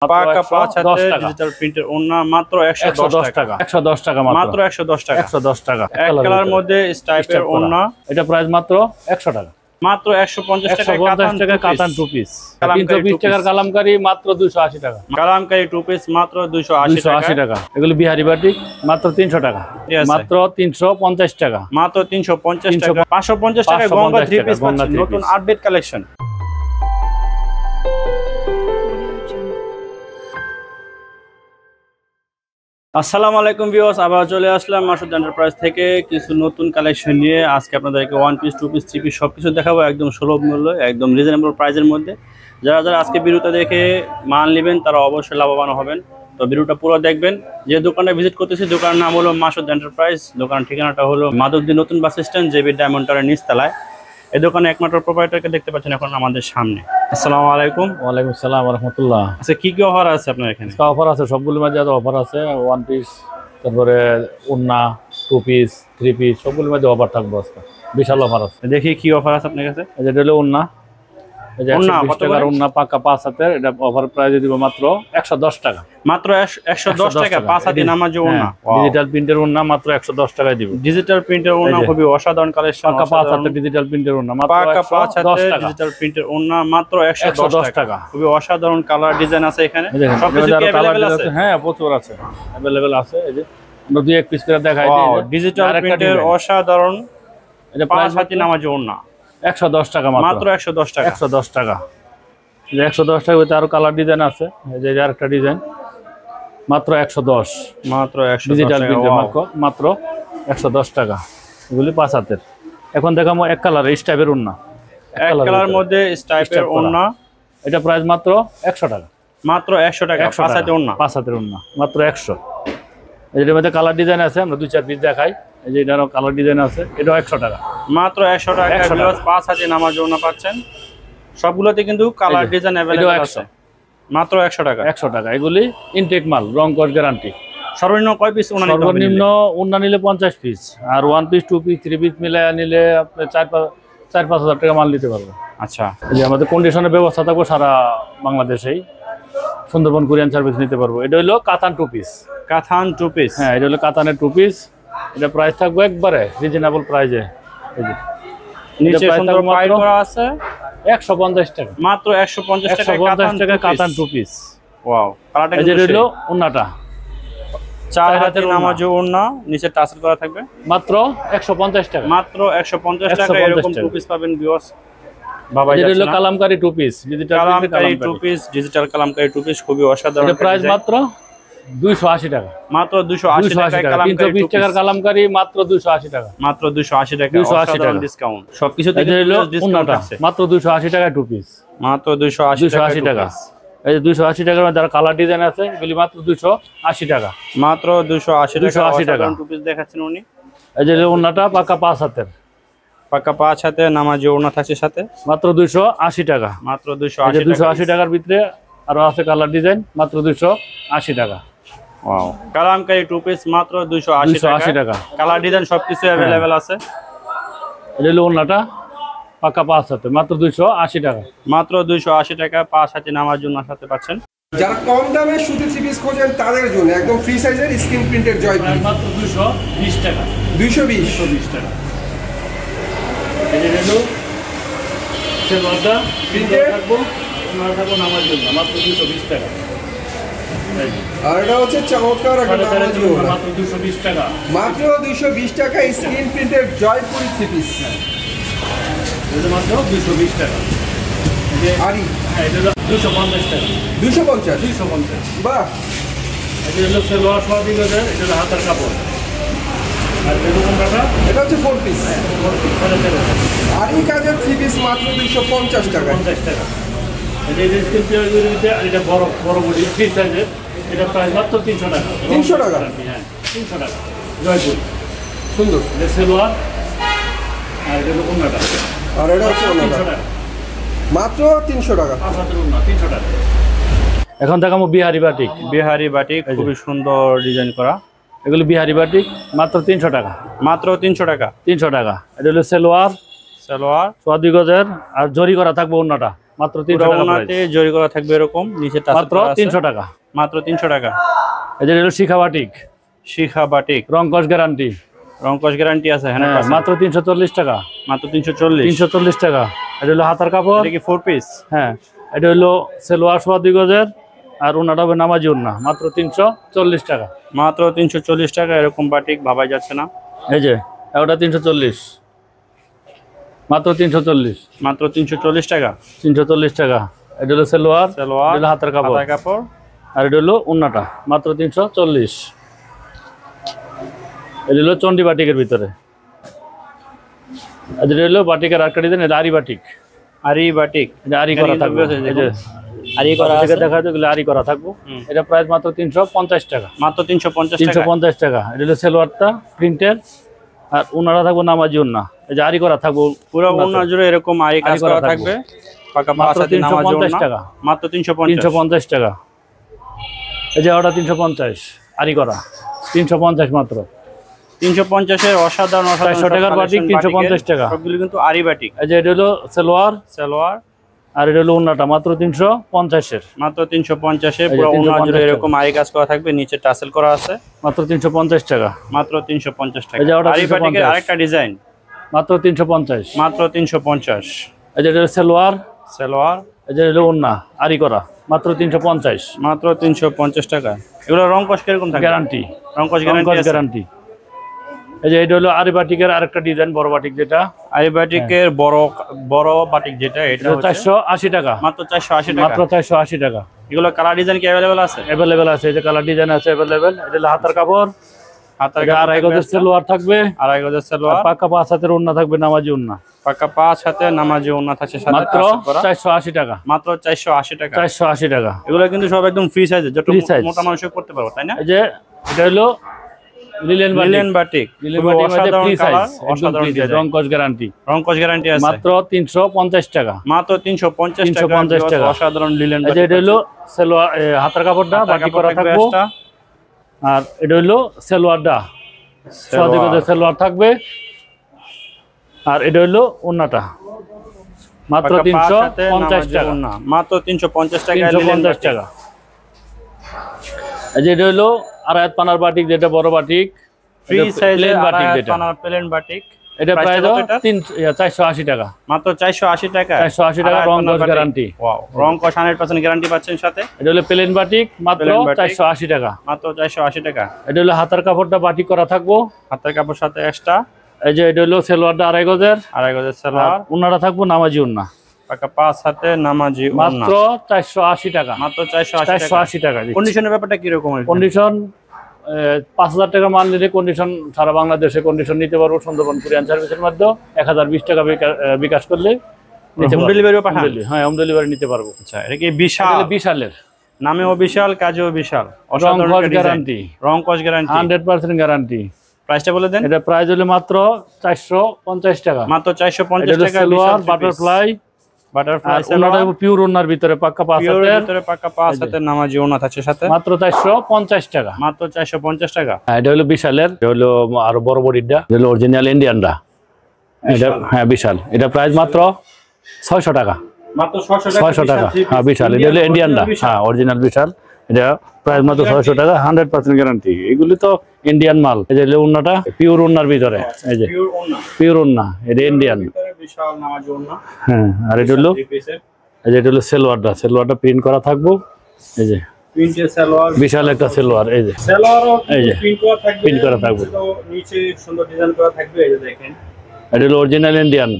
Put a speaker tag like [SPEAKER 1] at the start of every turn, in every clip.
[SPEAKER 1] পাকা 5 হাতে ডিজিটাল প্রিন্টের ওড়না মাত্র 110 টাকা।
[SPEAKER 2] 110 টাকা
[SPEAKER 1] মাত্র 110 টাকা।
[SPEAKER 2] 110 টাকা।
[SPEAKER 1] এক কালার মধ্যে স্টাইপের ওড়না,
[SPEAKER 2] এটা প্রাইস মাত্র 100 টাকা।
[SPEAKER 1] মাত্র 150 টাকা।
[SPEAKER 2] 150 টাকা কাতান টু পিস। 320 টাকার কালামকারী মাত্র 280 টাকা।
[SPEAKER 1] কালামকারী টু পিস মাত্র 280 টাকা।
[SPEAKER 2] এগুলো বিহারি বাটিক মাত্র 300 টাকা। মাত্র 350 টাকা।
[SPEAKER 1] মাত্র 350 টাকা। 550 টাকা গঙ্গা থ্রি পিস নতুন আপডেট কালেকশন। আসসালামু আলাইকুম ভিউয়ার্স, আবার চলে আসলাম মাসুদ এন্টারপ্রাইজ থেকে কিছু নতুন কালেকশন নিয়ে। আজকে আপনাদেরকে one piece, two piece, three piece সবকিছু দেখাবো একদম সুলভ মূল্যে, একদম রিজনেবল প্রাইসের মধ্যে। যারা যারা আজকে ভিডিওটা দেখে মাল নেবেন তারা অবশ্যই লাভবান হবেন। তো ভিডিওটা পুরো দেখবেন। যে দোকানে ভিজিট করতেছি দোকানের নাম হলো মাসুদ এন্টারপ্রাইজ। দোকানের ঠিকানাটা হলো মাধবদী নতুন বাস স্ট্যান্ড, জেবি ডায়মন্ড টাওয়ারের নিচতলায়। এই দোকানে একমাত্র প্রোপাইটারকে দেখতে পাচ্ছেন এখন আমাদের সামনে। আসসালামু আলাইকুম।
[SPEAKER 2] ওয়ালাইকুম আসসালাম ওয়া রাহমাতুল্লাহ।
[SPEAKER 1] আচ্ছা, কি কি অফার আছে আপনার এখানে?
[SPEAKER 2] অফার আছে সবগুলোর মধ্যে অফার আছে। ওয়ান পিস, তারপরে ওড়না, টু পিস, থ্রি পিস সবগুলোর মধ্যে অফার থাকবে আজকে। বিশাল অফার আছে।
[SPEAKER 1] দেখি কি অফার আছে আপনার কাছে।
[SPEAKER 2] এটা হলো ওড়না, এই যে 120 টাকার ওড়না পাকা 5 হাতের। এটা অফার প্রাইসে দিব মাত্র 110 টাকা।
[SPEAKER 1] মাত্র 110 টাকা 5 হাতে নামাজ ওড়না।
[SPEAKER 2] ডিজিটাল প্রিন্টের ওড়না মাত্র 110 টাকায় দিব।
[SPEAKER 1] ডিজিটাল প্রিন্টের ওড়না খুবই অসাধারণ কালেকশন।
[SPEAKER 2] পাকা 5 হাতের ডিজিটাল প্রিন্টের ওড়না মাত্র 110 টাকা।
[SPEAKER 1] ডিজিটাল প্রিন্টের ওড়না মাত্র 110 টাকা। খুবই অসাধারণ কালার ডিজাইন আছে এখানে।
[SPEAKER 2] সবকিছু কি अवेलेबल আছে? হ্যাঁ, প্রচুর আছে, अवेलेबल আছে। এই যে আমরা দুই এক পিস করে দেখাই দিই।
[SPEAKER 1] ডিজিটাল প্রিন্টের অসাধারণ, এটা 5 হাতে নামাজ ওড়না
[SPEAKER 2] 110 টাকা
[SPEAKER 1] মাত্র 110 টাকা।
[SPEAKER 2] 110 টাকা। যে 110 টাকা ভিতরে আরো কালার ডিজাইন আছে। এই যে আরেকটা ডিজাইন মাত্র 110।
[SPEAKER 1] মাত্র 110
[SPEAKER 2] ডিজিটাল প্রিন্টের মাত্র 110 টাকা। এগুলি 5 হাতের। এখন দেখাবো এক কালারের স্টাইপের ওড়না।
[SPEAKER 1] এক কালার মধ্যে স্টাইপের ওড়না,
[SPEAKER 2] এটা প্রাইস মাত্র 100 টাকা।
[SPEAKER 1] মাত্র 100 টাকা। 5 হাতে ওড়না,
[SPEAKER 2] 5 হাতের ওড়না মাত্র 100। এর মধ্যে কালার ডিজাইন আছে, আমরা দুই চার পিস দেখাই। এই যে এটারও কালার ডিজাইন আছে, এটাও 100 টাকা।
[SPEAKER 1] মাত্র 100 টাকা। 5 হাতে নামাজ ওড়না পাচ্ছেন। সবগুলোতে কিন্তু কালার ডিজাইন अवेलेबल আছে। মাত্র 100 টাকা।
[SPEAKER 2] 100 টাকা। এগুলি ইনটেক মাল, রং কস গ্যারান্টি।
[SPEAKER 1] সর্বনিম্ন কয় পিস ওড়না নিতে হবে?
[SPEAKER 2] সর্বনিম্ন ওড়না নিলে 50 পিস, আর one piece, two piece, three piece মিলায়া নিলে আপনি 4-5 হাজার টাকা মাল নিতে পারবেন।
[SPEAKER 1] আচ্ছা,
[SPEAKER 2] এই যে আমাদের কন্ডিশনের ব্যবস্থা থাকবে সারা বাংলাদেশেই। সুন্দরবন কুরিয়ান সার্ভিস নিতে পারবো। এটা হলো কাতান টু পিস।
[SPEAKER 1] কাতান টু পিস।
[SPEAKER 2] হ্যাঁ, এটা হলো কাতানের টু পিস। এটা প্রাইস থাকবে একবারে রিজনেবল প্রাইসে। এই যে
[SPEAKER 1] নিচে সুন্দর পাইপ করা আছে
[SPEAKER 2] 150 টাকা।
[SPEAKER 1] মাত্র 150 টাকা।
[SPEAKER 2] 150 টাকা কাতান টু পিস।
[SPEAKER 1] ওয়াও, কালারটা
[SPEAKER 2] এই যে হলো ওড়নাটা
[SPEAKER 1] 4 হাতের নামাজ ওড়না, নিচে টাসেল করা থাকবে।
[SPEAKER 2] মাত্র 150 টাকা।
[SPEAKER 1] মাত্র 150 টাকা। এরকম টু পিস পাবেন ভিউয়ার্স। বাবা,
[SPEAKER 2] এটা হলো Kalamkari two piece, digital
[SPEAKER 1] Kalamkari two piece, digital Kalamkari two piece খুবই অসাধারণ।
[SPEAKER 2] এটা প্রাইস মাত্র 280 টাকা।
[SPEAKER 1] মাত্র 280 টাকা। কালামকারী
[SPEAKER 2] 320 টাকার কালামকারী মাত্র 280 টাকা।
[SPEAKER 1] মাত্র 280 টাকা।
[SPEAKER 2] 280 টাকা
[SPEAKER 1] ডিসকাউন্ট। সবকিছুতে ডিসকাউন্ট আছে।
[SPEAKER 2] মাত্র 280 টাকা টু পিস।
[SPEAKER 1] মাত্র 280 টাকা।
[SPEAKER 2] এই যে 280 টাকার মধ্যে যারা কালার ডিজাইন আছে এগুলি মাত্র 280 টাকা।
[SPEAKER 1] মাত্র 280 টাকা টু পিস দেখাচ্ছেন উনি।
[SPEAKER 2] এই যে ওড়নাটা পাকা 5 হাতের।
[SPEAKER 1] পাকা 5 হাতে নামাজ ওড়না থাকছে সাথে।
[SPEAKER 2] মাত্র 280 টাকা।
[SPEAKER 1] মাত্র 280 টাকা।
[SPEAKER 2] 280 টাকার ভিতরে আরো আছে কালার ডিজাইন, মাত্র 280 টাকা।
[SPEAKER 1] ওয়াও, কালামকারী টু পিস মাত্র 280 টাকা। কালার ডিজাইন সবকিছু अवेलेबल আছে।
[SPEAKER 2] এই যে ওড়নাটা পাকা 5 হাতে, মাত্র 280 টাকা।
[SPEAKER 1] মাত্র 280 টাকা 5 হাতে নামাজ জন্য সাথে পাচ্ছেন।
[SPEAKER 3] যারা কম দামে সুতি থ্রি পিস খোঁজেন তাদের জন্য একদম ফ্রি সাইজের স্ক্রিন প্রিন্টের জয়
[SPEAKER 2] মাত্র 220 টাকা।
[SPEAKER 3] 220
[SPEAKER 2] টাকা। এই যে হলো সেবাটা
[SPEAKER 3] প্রিন্টের
[SPEAKER 2] থাকবো, ওনারা থাকবো নামাজ জন্য মাত্র 220 টাকা।
[SPEAKER 3] আর এটা হচ্ছে চমৎকার একটা নামাজ ওড়না
[SPEAKER 2] মাত্র 220 টাকা।
[SPEAKER 3] মাত্র 220 টাকা স্ক্রিন প্রিন্টের জয়পুরি থ্রি পিস।
[SPEAKER 2] এটা মাত্র 220 টাকা।
[SPEAKER 3] আরি
[SPEAKER 2] এটা হলো 250 টাকা।
[SPEAKER 3] 250 বাহ।
[SPEAKER 2] এটা হলো সেলোয়ার শাড়ি গজের, এটা হলো হাতার কাপড়। আর
[SPEAKER 3] এটা হচ্ছে 4 পিস। আরি কাজের থ্রি পিস মাত্র 250 টাকা।
[SPEAKER 2] 50 টাকা। এটা স্ক্রিন প্রিন্টের, আর এটা বড় বডি ফ্রি সাইজের। এটা প্রাইস মাত্র 300 টাকা।
[SPEAKER 3] 300 টাকা।
[SPEAKER 2] হ্যাঁ, 300 টাকা। জয়পুর
[SPEAKER 3] সুন্দর।
[SPEAKER 2] এটা সেলোয়ার, আর এটা হলো ওড়নাটা।
[SPEAKER 3] আর এটা হচ্ছে
[SPEAKER 2] 300 টাকা।
[SPEAKER 3] মাত্র 300 টাকা।
[SPEAKER 2] 5 হাতের ওড়না 300 টাকা। এখন দেখাবো বিহারি বাটিক।
[SPEAKER 1] বিহারি বাটিক খুবই সুন্দর ডিজাইন করা।
[SPEAKER 2] এগুলো বিহারি বাটিক মাত্র 300 টাকা।
[SPEAKER 1] মাত্র 300 টাকা।
[SPEAKER 2] 300 টাকা। এটা হলো সেলোয়ার,
[SPEAKER 1] সালোয়ার
[SPEAKER 2] 4 গজের, আর জরি করা থাকবে ওড়নাটা। মাত্র 300 টাকা
[SPEAKER 1] ওনাতে জরি করা থাকবে এরকম, নিচে
[SPEAKER 2] মাত্র 300 টাকা।
[SPEAKER 1] মাত্র 300 টাকা।
[SPEAKER 2] এই যে হলো শিখা বাটিক,
[SPEAKER 1] শিখা বাটিক,
[SPEAKER 2] রংকশ গ্যারান্টি,
[SPEAKER 1] রংকশ গ্যারান্টি আছে। হ্যাঁ,
[SPEAKER 2] মাত্র 340 টাকা।
[SPEAKER 1] মাত্র 340।
[SPEAKER 2] 340 টাকা। এটা হলো হাতার কাপড়।
[SPEAKER 1] এটা কি 4 পিস?
[SPEAKER 2] হ্যাঁ, এটা হলো সেলোয়ার সোয়া 2 গজের, আর ওনাটা হবে নামাজি ওন্না, মাত্র 340 টাকা।
[SPEAKER 1] মাত্র 340 টাকা। এরকম বাটিক ভাবাই যাচ্ছে না।
[SPEAKER 2] এই যে ওটা 340, মাত্র 340।
[SPEAKER 1] মাত্র 340 টাকা।
[SPEAKER 2] 340 টাকা। এটা হলো সেলোয়ার,
[SPEAKER 1] সালোয়ার,
[SPEAKER 2] এটা হলো হাতার কাপড়,
[SPEAKER 1] হাতার কাপড়।
[SPEAKER 2] আর এটা হলো ওন্নাটা, মাত্র 340। এটা হলো চন্ডি বাটিকের ভিতরে। এটা হলো বাটিকের আরেকটা ডিজাইন, এটা আরি বাটিক।
[SPEAKER 1] আরি বাটিক,
[SPEAKER 2] এটা আরি করা থাকবে। এই যে
[SPEAKER 1] আরি করা আছে,
[SPEAKER 2] দেখা যায় এগুলো আরি করা থাকবে। এটা প্রাইস মাত্র 350 টাকা।
[SPEAKER 1] মাত্র 350 টাকা।
[SPEAKER 2] 350 টাকা। এটা হলো সেলোয়ারটা প্রিন্টের, আর ওনারা থাকবো নামাজি ওন্না। এই যে আরি করা থাকবো
[SPEAKER 1] পুরো ওন্না জুড়ে এরকম আরি কাজ করা থাকবে। পাকা
[SPEAKER 2] মাত্র
[SPEAKER 1] 5 হাতে নামাজি
[SPEAKER 2] 350
[SPEAKER 1] ওন্না।
[SPEAKER 2] টাকা।
[SPEAKER 1] মাত্র 350।
[SPEAKER 2] 350 টাকা। এই যে ওটা 350 আরি করা, 350 মাত্র।
[SPEAKER 1] 350 এর অসাধারণ
[SPEAKER 2] 400 টাকার বাটিক, 350 টাকা।
[SPEAKER 1] সবগুলো কিন্তু আরি বাটিক।
[SPEAKER 2] এই যে এটা হলো সেলোয়ার,
[SPEAKER 1] সালোয়ার,
[SPEAKER 2] আর এটা হলো ওন্নাটা, মাত্র 350 এর।
[SPEAKER 1] মাত্র 350 এ পুরো ওন্না জুড়ে এরকম আরি কাজ করা থাকবে, নিচে টাসেল করা আছে।
[SPEAKER 2] মাত্র 350 টাকা।
[SPEAKER 1] মাত্র 350 টাকা।
[SPEAKER 2] এই যে ওটা
[SPEAKER 1] আরি বাটিকের
[SPEAKER 2] 350
[SPEAKER 1] আরেকটা ডিজাইন,
[SPEAKER 2] মাত্র 350।
[SPEAKER 1] মাত্র 350।
[SPEAKER 2] এই যে এটা হলো সেলোয়ার,
[SPEAKER 1] সালোয়ার,
[SPEAKER 2] এই যে হলো ওন্না আরি করা, মাত্র 350।
[SPEAKER 1] মাত্র 350 টাকা। এগুলো রং কস কিরকম থাকে?
[SPEAKER 2] গ্যারান্টি,
[SPEAKER 1] রং কস গ্যারান্টি আছে।
[SPEAKER 2] গ্যারান্টি। এই যে এটা হলো আরি বাটিকের আরেকটা ডিজাইন, বড় বাটিক যেটা।
[SPEAKER 1] আরি বাটিকের বড় বড় বাটিক যেটা, এটা হচ্ছে
[SPEAKER 2] 480 টাকা।
[SPEAKER 1] মাত্র 480 টাকা।
[SPEAKER 2] মাত্র 480 টাকা।
[SPEAKER 1] এগুলো কালার ডিজাইন কি अवेलेबल আছে?
[SPEAKER 2] अवेलेबल আছে, এই যে কালার ডিজাইন আছে अवेलेबल। এটা হলো হাতার কাপড়,
[SPEAKER 1] হাতার
[SPEAKER 2] এটা আড়াই গজের সেলোয়ার থাকবে,
[SPEAKER 1] আড়াই গজের সালোয়ার,
[SPEAKER 2] পাকা 5 হাতের ওন্না থাকবে, নামাজি ওন্না।
[SPEAKER 1] পাকা 5 হাতে নামাজি ওন্না থাকছে সাথে,
[SPEAKER 2] মাত্র
[SPEAKER 1] টাসেল করা।
[SPEAKER 2] 480 টাকা।
[SPEAKER 1] মাত্র 480 টাকা।
[SPEAKER 2] 480 টাকা।
[SPEAKER 1] এগুলো কিন্তু সব একদম ফ্রি সাইজে, যত
[SPEAKER 2] Free size।
[SPEAKER 1] মোটা মানুষ করতে পারবে, তাই না?
[SPEAKER 2] এই যে এটা হলো linen
[SPEAKER 1] linen batik.
[SPEAKER 2] Linen batik মধ্যে
[SPEAKER 1] অসাধারণ
[SPEAKER 2] ফ্রি
[SPEAKER 1] কালার,
[SPEAKER 2] সাইজ,
[SPEAKER 1] অসাধারণ ডিজাইন,
[SPEAKER 2] রং কস গ্যারান্টি,
[SPEAKER 1] রং কস গ্যারান্টি আছে।
[SPEAKER 2] মাত্র 350 টাকা।
[SPEAKER 1] মাত্র 350 টাকা।
[SPEAKER 2] 350 টাকা।
[SPEAKER 1] অসাধারণ লিলেন
[SPEAKER 2] এই যে এটা হলো সেলোয়ার, হাতার কাপড়টা বাটি করা থাকবে, আর এটা হলো সেলোয়ারটা, সাদিকতে সেলোয়ার থাকবে, আর এটা হলো ওন্নাটা, মাত্র 350 টাকা।
[SPEAKER 1] মাত্র 350 টাকা।
[SPEAKER 2] 350 টাকা। এই যে এটা হলো আড়াই পানার বাটিক, যেটা বড় বাটিক,
[SPEAKER 1] ফ্রি সাইজের
[SPEAKER 2] বাটিক
[SPEAKER 1] আড়াই
[SPEAKER 2] যেটা,
[SPEAKER 1] পানার প্লেন বাটিক।
[SPEAKER 2] এটা প্রায়
[SPEAKER 1] প্রাইসটা কত এটা?
[SPEAKER 2] 480 টাকা।
[SPEAKER 1] মাত্র 480 টাকা।
[SPEAKER 2] 480 টাকা, রং কস গ্যারান্টি।
[SPEAKER 1] ওয়াও, রং কস 100% গ্যারান্টি পাচ্ছেন সাথে।
[SPEAKER 2] এটা হলো প্লেন বাটিক, মাত্র
[SPEAKER 1] প্লেন বাটিক।
[SPEAKER 2] 480 টাকা।
[SPEAKER 1] মাত্র 480 টাকা।
[SPEAKER 2] এটা হলো হাতার কাপড়টা বাটিক করা থাকবো,
[SPEAKER 1] হাতের কাপড় সাথে এক্সট্রা।
[SPEAKER 2] এই যে এটা হলো সেলোয়ারটা আড়াই গজের,
[SPEAKER 1] আড়াই গজের সালোয়ার,
[SPEAKER 2] ওন্নাটা থাকবো নামাজি ওন্না,
[SPEAKER 1] পাকা 5 হাতে নামাজি ওন্না।
[SPEAKER 2] মাত্র 480 টাকা।
[SPEAKER 1] মাত্র 480 টাকা।
[SPEAKER 2] 480 টাকা।
[SPEAKER 1] কন্ডিশনের ব্যাপারটা কি রকম?
[SPEAKER 2] কন্ডিশন 5000 টাকা মাল নিলে কন্ডিশন সারা বাংলাদেশে কন্ডিশন নিতে পারবো, সুন্দরবন কুরিয়ান সার্ভিসের মাধ্যমে 1020 টাকা বিকাশ করলে নিতে
[SPEAKER 1] হোম
[SPEAKER 2] পারবো।
[SPEAKER 1] ডেলিভারিও পাঠান?
[SPEAKER 2] হ্যাঁ, হোম ডেলিভারি নিতে পারবো।
[SPEAKER 1] আচ্ছা, এটা কি বিশাল?
[SPEAKER 2] এটা বিশালের,
[SPEAKER 1] নামেও বিশাল, কাজেও বিশাল,
[SPEAKER 2] রং
[SPEAKER 1] অসাধারণ
[SPEAKER 2] কস
[SPEAKER 1] একটা ডিজাইন।
[SPEAKER 2] গ্যারান্টি,
[SPEAKER 1] রং কস গ্যারান্টি,
[SPEAKER 2] 100% গ্যারান্টি।
[SPEAKER 1] প্রাইসটা বলে দেন।
[SPEAKER 2] এটা প্রাইস হলো মাত্র 450 টাকা।
[SPEAKER 1] মাত্র 450
[SPEAKER 2] এটা
[SPEAKER 1] টাকা।
[SPEAKER 2] সেলোয়ার বাটারফ্লাই,
[SPEAKER 1] বাটারফ্লাই
[SPEAKER 2] আর ওন্নাটা পিওর ওন্নার ভিতরে পাক্কা 5
[SPEAKER 1] পিওর
[SPEAKER 2] হাতের,
[SPEAKER 1] ভিতরে পাকা 5 হাতের নামাজি ওন্না থাকছে সাথে।
[SPEAKER 2] মাত্র 450 টাকা।
[SPEAKER 1] মাত্র 450 টাকা।
[SPEAKER 2] এটা হলো বিশালের, এটা হলো আরো বড় বডিটা, এটা হলো অরিজিনাল ইন্ডিয়ানটা। এটা হ্যাঁ বিশাল, এটা প্রাইস মাত্র 600 টাকা।
[SPEAKER 1] মাত্র 600
[SPEAKER 2] টাকা। হ্যাঁ বিশাল, এটা হলো ইন্ডিয়ানটা, হ্যাঁ অরিজিনাল বিশাল। এটা প্রাইস মাত্র 600 টাকা, 100% গ্যারান্টি। এগুলি তো ইন্ডিয়ান মাল। এই যে ওন্নাটা পিওর ওন্নার ভিতরে, এই যে
[SPEAKER 1] পিওর ওন্না,
[SPEAKER 2] পিওর ওন্না, এটা ইন্ডিয়ান।
[SPEAKER 1] ভিতরে বিশাল নামাজি ওন্না।
[SPEAKER 2] হ্যাঁ, আর এটা হলো এই যে এটা হলো সেলোয়ারটা, সেলোয়ারটা প্রিন্ট করা থাকবো, এই যে
[SPEAKER 1] প্রিন্টের সালোয়ার,
[SPEAKER 2] বিশাল একটা সেলোয়ার, এই যে
[SPEAKER 1] সালোয়ারও
[SPEAKER 2] এই যে
[SPEAKER 1] প্রিন্ট করা থাকবে,
[SPEAKER 2] প্রিন্ট করা থাকবে,
[SPEAKER 1] নিচে সুন্দর ডিজাইন করা থাকবে। এই যে দেখেন,
[SPEAKER 2] এটা হলো original Indian,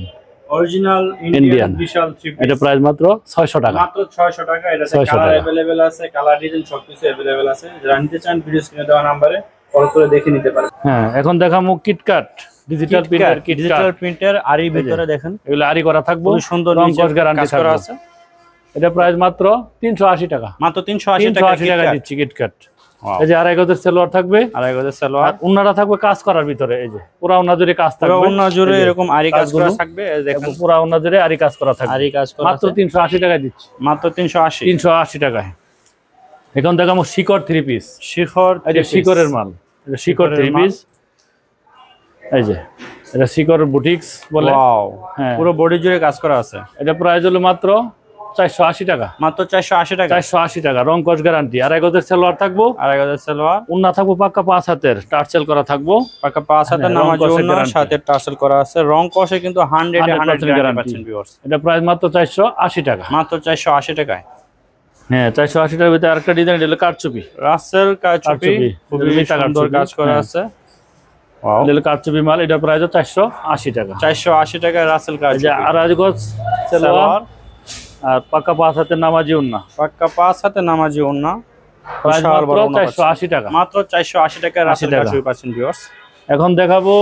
[SPEAKER 1] original
[SPEAKER 2] Indian.
[SPEAKER 1] Indian বিশাল থ্রি পিস।
[SPEAKER 2] এটা প্রাইস মাত্র 600 টাকা।
[SPEAKER 1] মাত্র 600 টাকা। এটাতে
[SPEAKER 2] 600
[SPEAKER 1] কালার
[SPEAKER 2] টাকা।
[SPEAKER 1] अवेलेबल আছে, কালার ডিজাইন সবকিছু अवेलेबल আছে। যারা নিতে চান ভিডিও স্ক্রিনে দেওয়া নম্বরে কল করে দেখে নিতে পারেন।
[SPEAKER 2] হ্যাঁ, এখন দেখামু KitKat, digital printer,
[SPEAKER 1] digital printer আরি ভিতরে দেখেন,
[SPEAKER 2] এগুলো আরি করা থাকবো,
[SPEAKER 1] খুব সুন্দর
[SPEAKER 2] রং
[SPEAKER 1] নিচে
[SPEAKER 2] কস গ্যারান্টি
[SPEAKER 1] কাজ করা
[SPEAKER 2] থাকবে।
[SPEAKER 1] আছে।
[SPEAKER 2] এটা প্রাইস মাত্র 380 টাকা।
[SPEAKER 1] মাত্র 380 টাকা।
[SPEAKER 2] 380 টাকা দিচ্ছি কিটকাট। এই যে আড়াই গজের সেলোয়ার থাকবে,
[SPEAKER 1] আড়াই গজের সালোয়ার,
[SPEAKER 2] ওন্নাটা থাকবে কাজ করার ভিতরে, এই যে পুরা ওন্না জুড়ে কাজ
[SPEAKER 1] পুরো
[SPEAKER 2] থাকবে,
[SPEAKER 1] ওন্না জুড়ে
[SPEAKER 2] এই যে
[SPEAKER 1] এরকম আরি কাজ করা
[SPEAKER 2] কাজগুলো
[SPEAKER 1] থাকবে। এই দেখেন,
[SPEAKER 2] পুরা ওন্না জুড়ে আরি কাজ করা থাকবে,
[SPEAKER 1] আরি কাজ করা
[SPEAKER 2] মাত্র
[SPEAKER 1] আছে।
[SPEAKER 2] 380 টাকায় দিচ্ছি।
[SPEAKER 1] মাত্র 380।
[SPEAKER 2] 380 টাকায়। এখন দেখামু শিকড় 3 পিস।
[SPEAKER 1] শিখর,
[SPEAKER 2] এটা শিকড়ের মাল, এটা শিকড় 3 পিস। এই যে এটা শিকড় বুটিক্স বলে।
[SPEAKER 1] ওয়াও,
[SPEAKER 2] হ্যাঁ,
[SPEAKER 1] পুরো বডি জুড়ে কাজ করা আছে।
[SPEAKER 2] এটা প্রাইস হলো মাত্র 480 টাকা,
[SPEAKER 1] মাত্র 480 টাকা,
[SPEAKER 2] 480 টাকা রং কস গ্যারান্টি। আর এক গজের সালোয়ার থাকবো,
[SPEAKER 1] আর এক হাজার সালোয়ার,
[SPEAKER 2] উন্না থাকবো পাক্কা 5 হাতের, টার্সেল করা থাকবো,
[SPEAKER 1] পাকা 5 হাতের
[SPEAKER 2] হ্যাঁ, রং
[SPEAKER 1] নামাজি
[SPEAKER 2] কষে
[SPEAKER 1] ওড়না,
[SPEAKER 2] guarantee।
[SPEAKER 1] সাথে টার্সেল করা আছে, রং কষে কিন্তু 100
[SPEAKER 2] 100%
[SPEAKER 1] গ্যারান্টি
[SPEAKER 2] guarantee।
[SPEAKER 1] পাচ্ছেন ভিউয়ার্স,
[SPEAKER 2] এটা প্রাইস মাত্র 480 টাকা।
[SPEAKER 1] মাত্র 480 টাকায়।
[SPEAKER 2] হ্যাঁ 480 টাকার ভিতরে আরেকটা ডিজাইন, এটা হলো কারচুপি,
[SPEAKER 1] রাসেল কারচুপি,
[SPEAKER 2] কারচুপি,
[SPEAKER 1] খুবই
[SPEAKER 2] মিতা
[SPEAKER 1] সুন্দর
[SPEAKER 2] কারচুপি,
[SPEAKER 1] কাজ করা
[SPEAKER 2] হ্যাঁ।
[SPEAKER 1] আছে। ওয়াও,
[SPEAKER 2] এটা হলো কারচুপি মাল, এটা প্রাইস 480 টাকা।
[SPEAKER 1] 480 টাকায় রাসেল
[SPEAKER 2] এই যে
[SPEAKER 1] কারচুপি,
[SPEAKER 2] আড়াই গজ সালোয়ার
[SPEAKER 1] সালোয়ার,
[SPEAKER 2] আর পাক্কা 5 হাতের নামাজি উন্না,
[SPEAKER 1] পাক্কা 5 হাতে নামাজি ওড়না,
[SPEAKER 2] প্রাইস
[SPEAKER 1] বিশাল
[SPEAKER 2] মাত্র
[SPEAKER 1] বড় ওড়না পাচ্ছেন।
[SPEAKER 2] 480 টাকা।
[SPEAKER 1] মাত্র 480 টাকায় রাসেল
[SPEAKER 2] 80 টাকা।
[SPEAKER 1] কারচুপি পাচ্ছেন ভিউয়ার্স।
[SPEAKER 2] এখন দেখাবো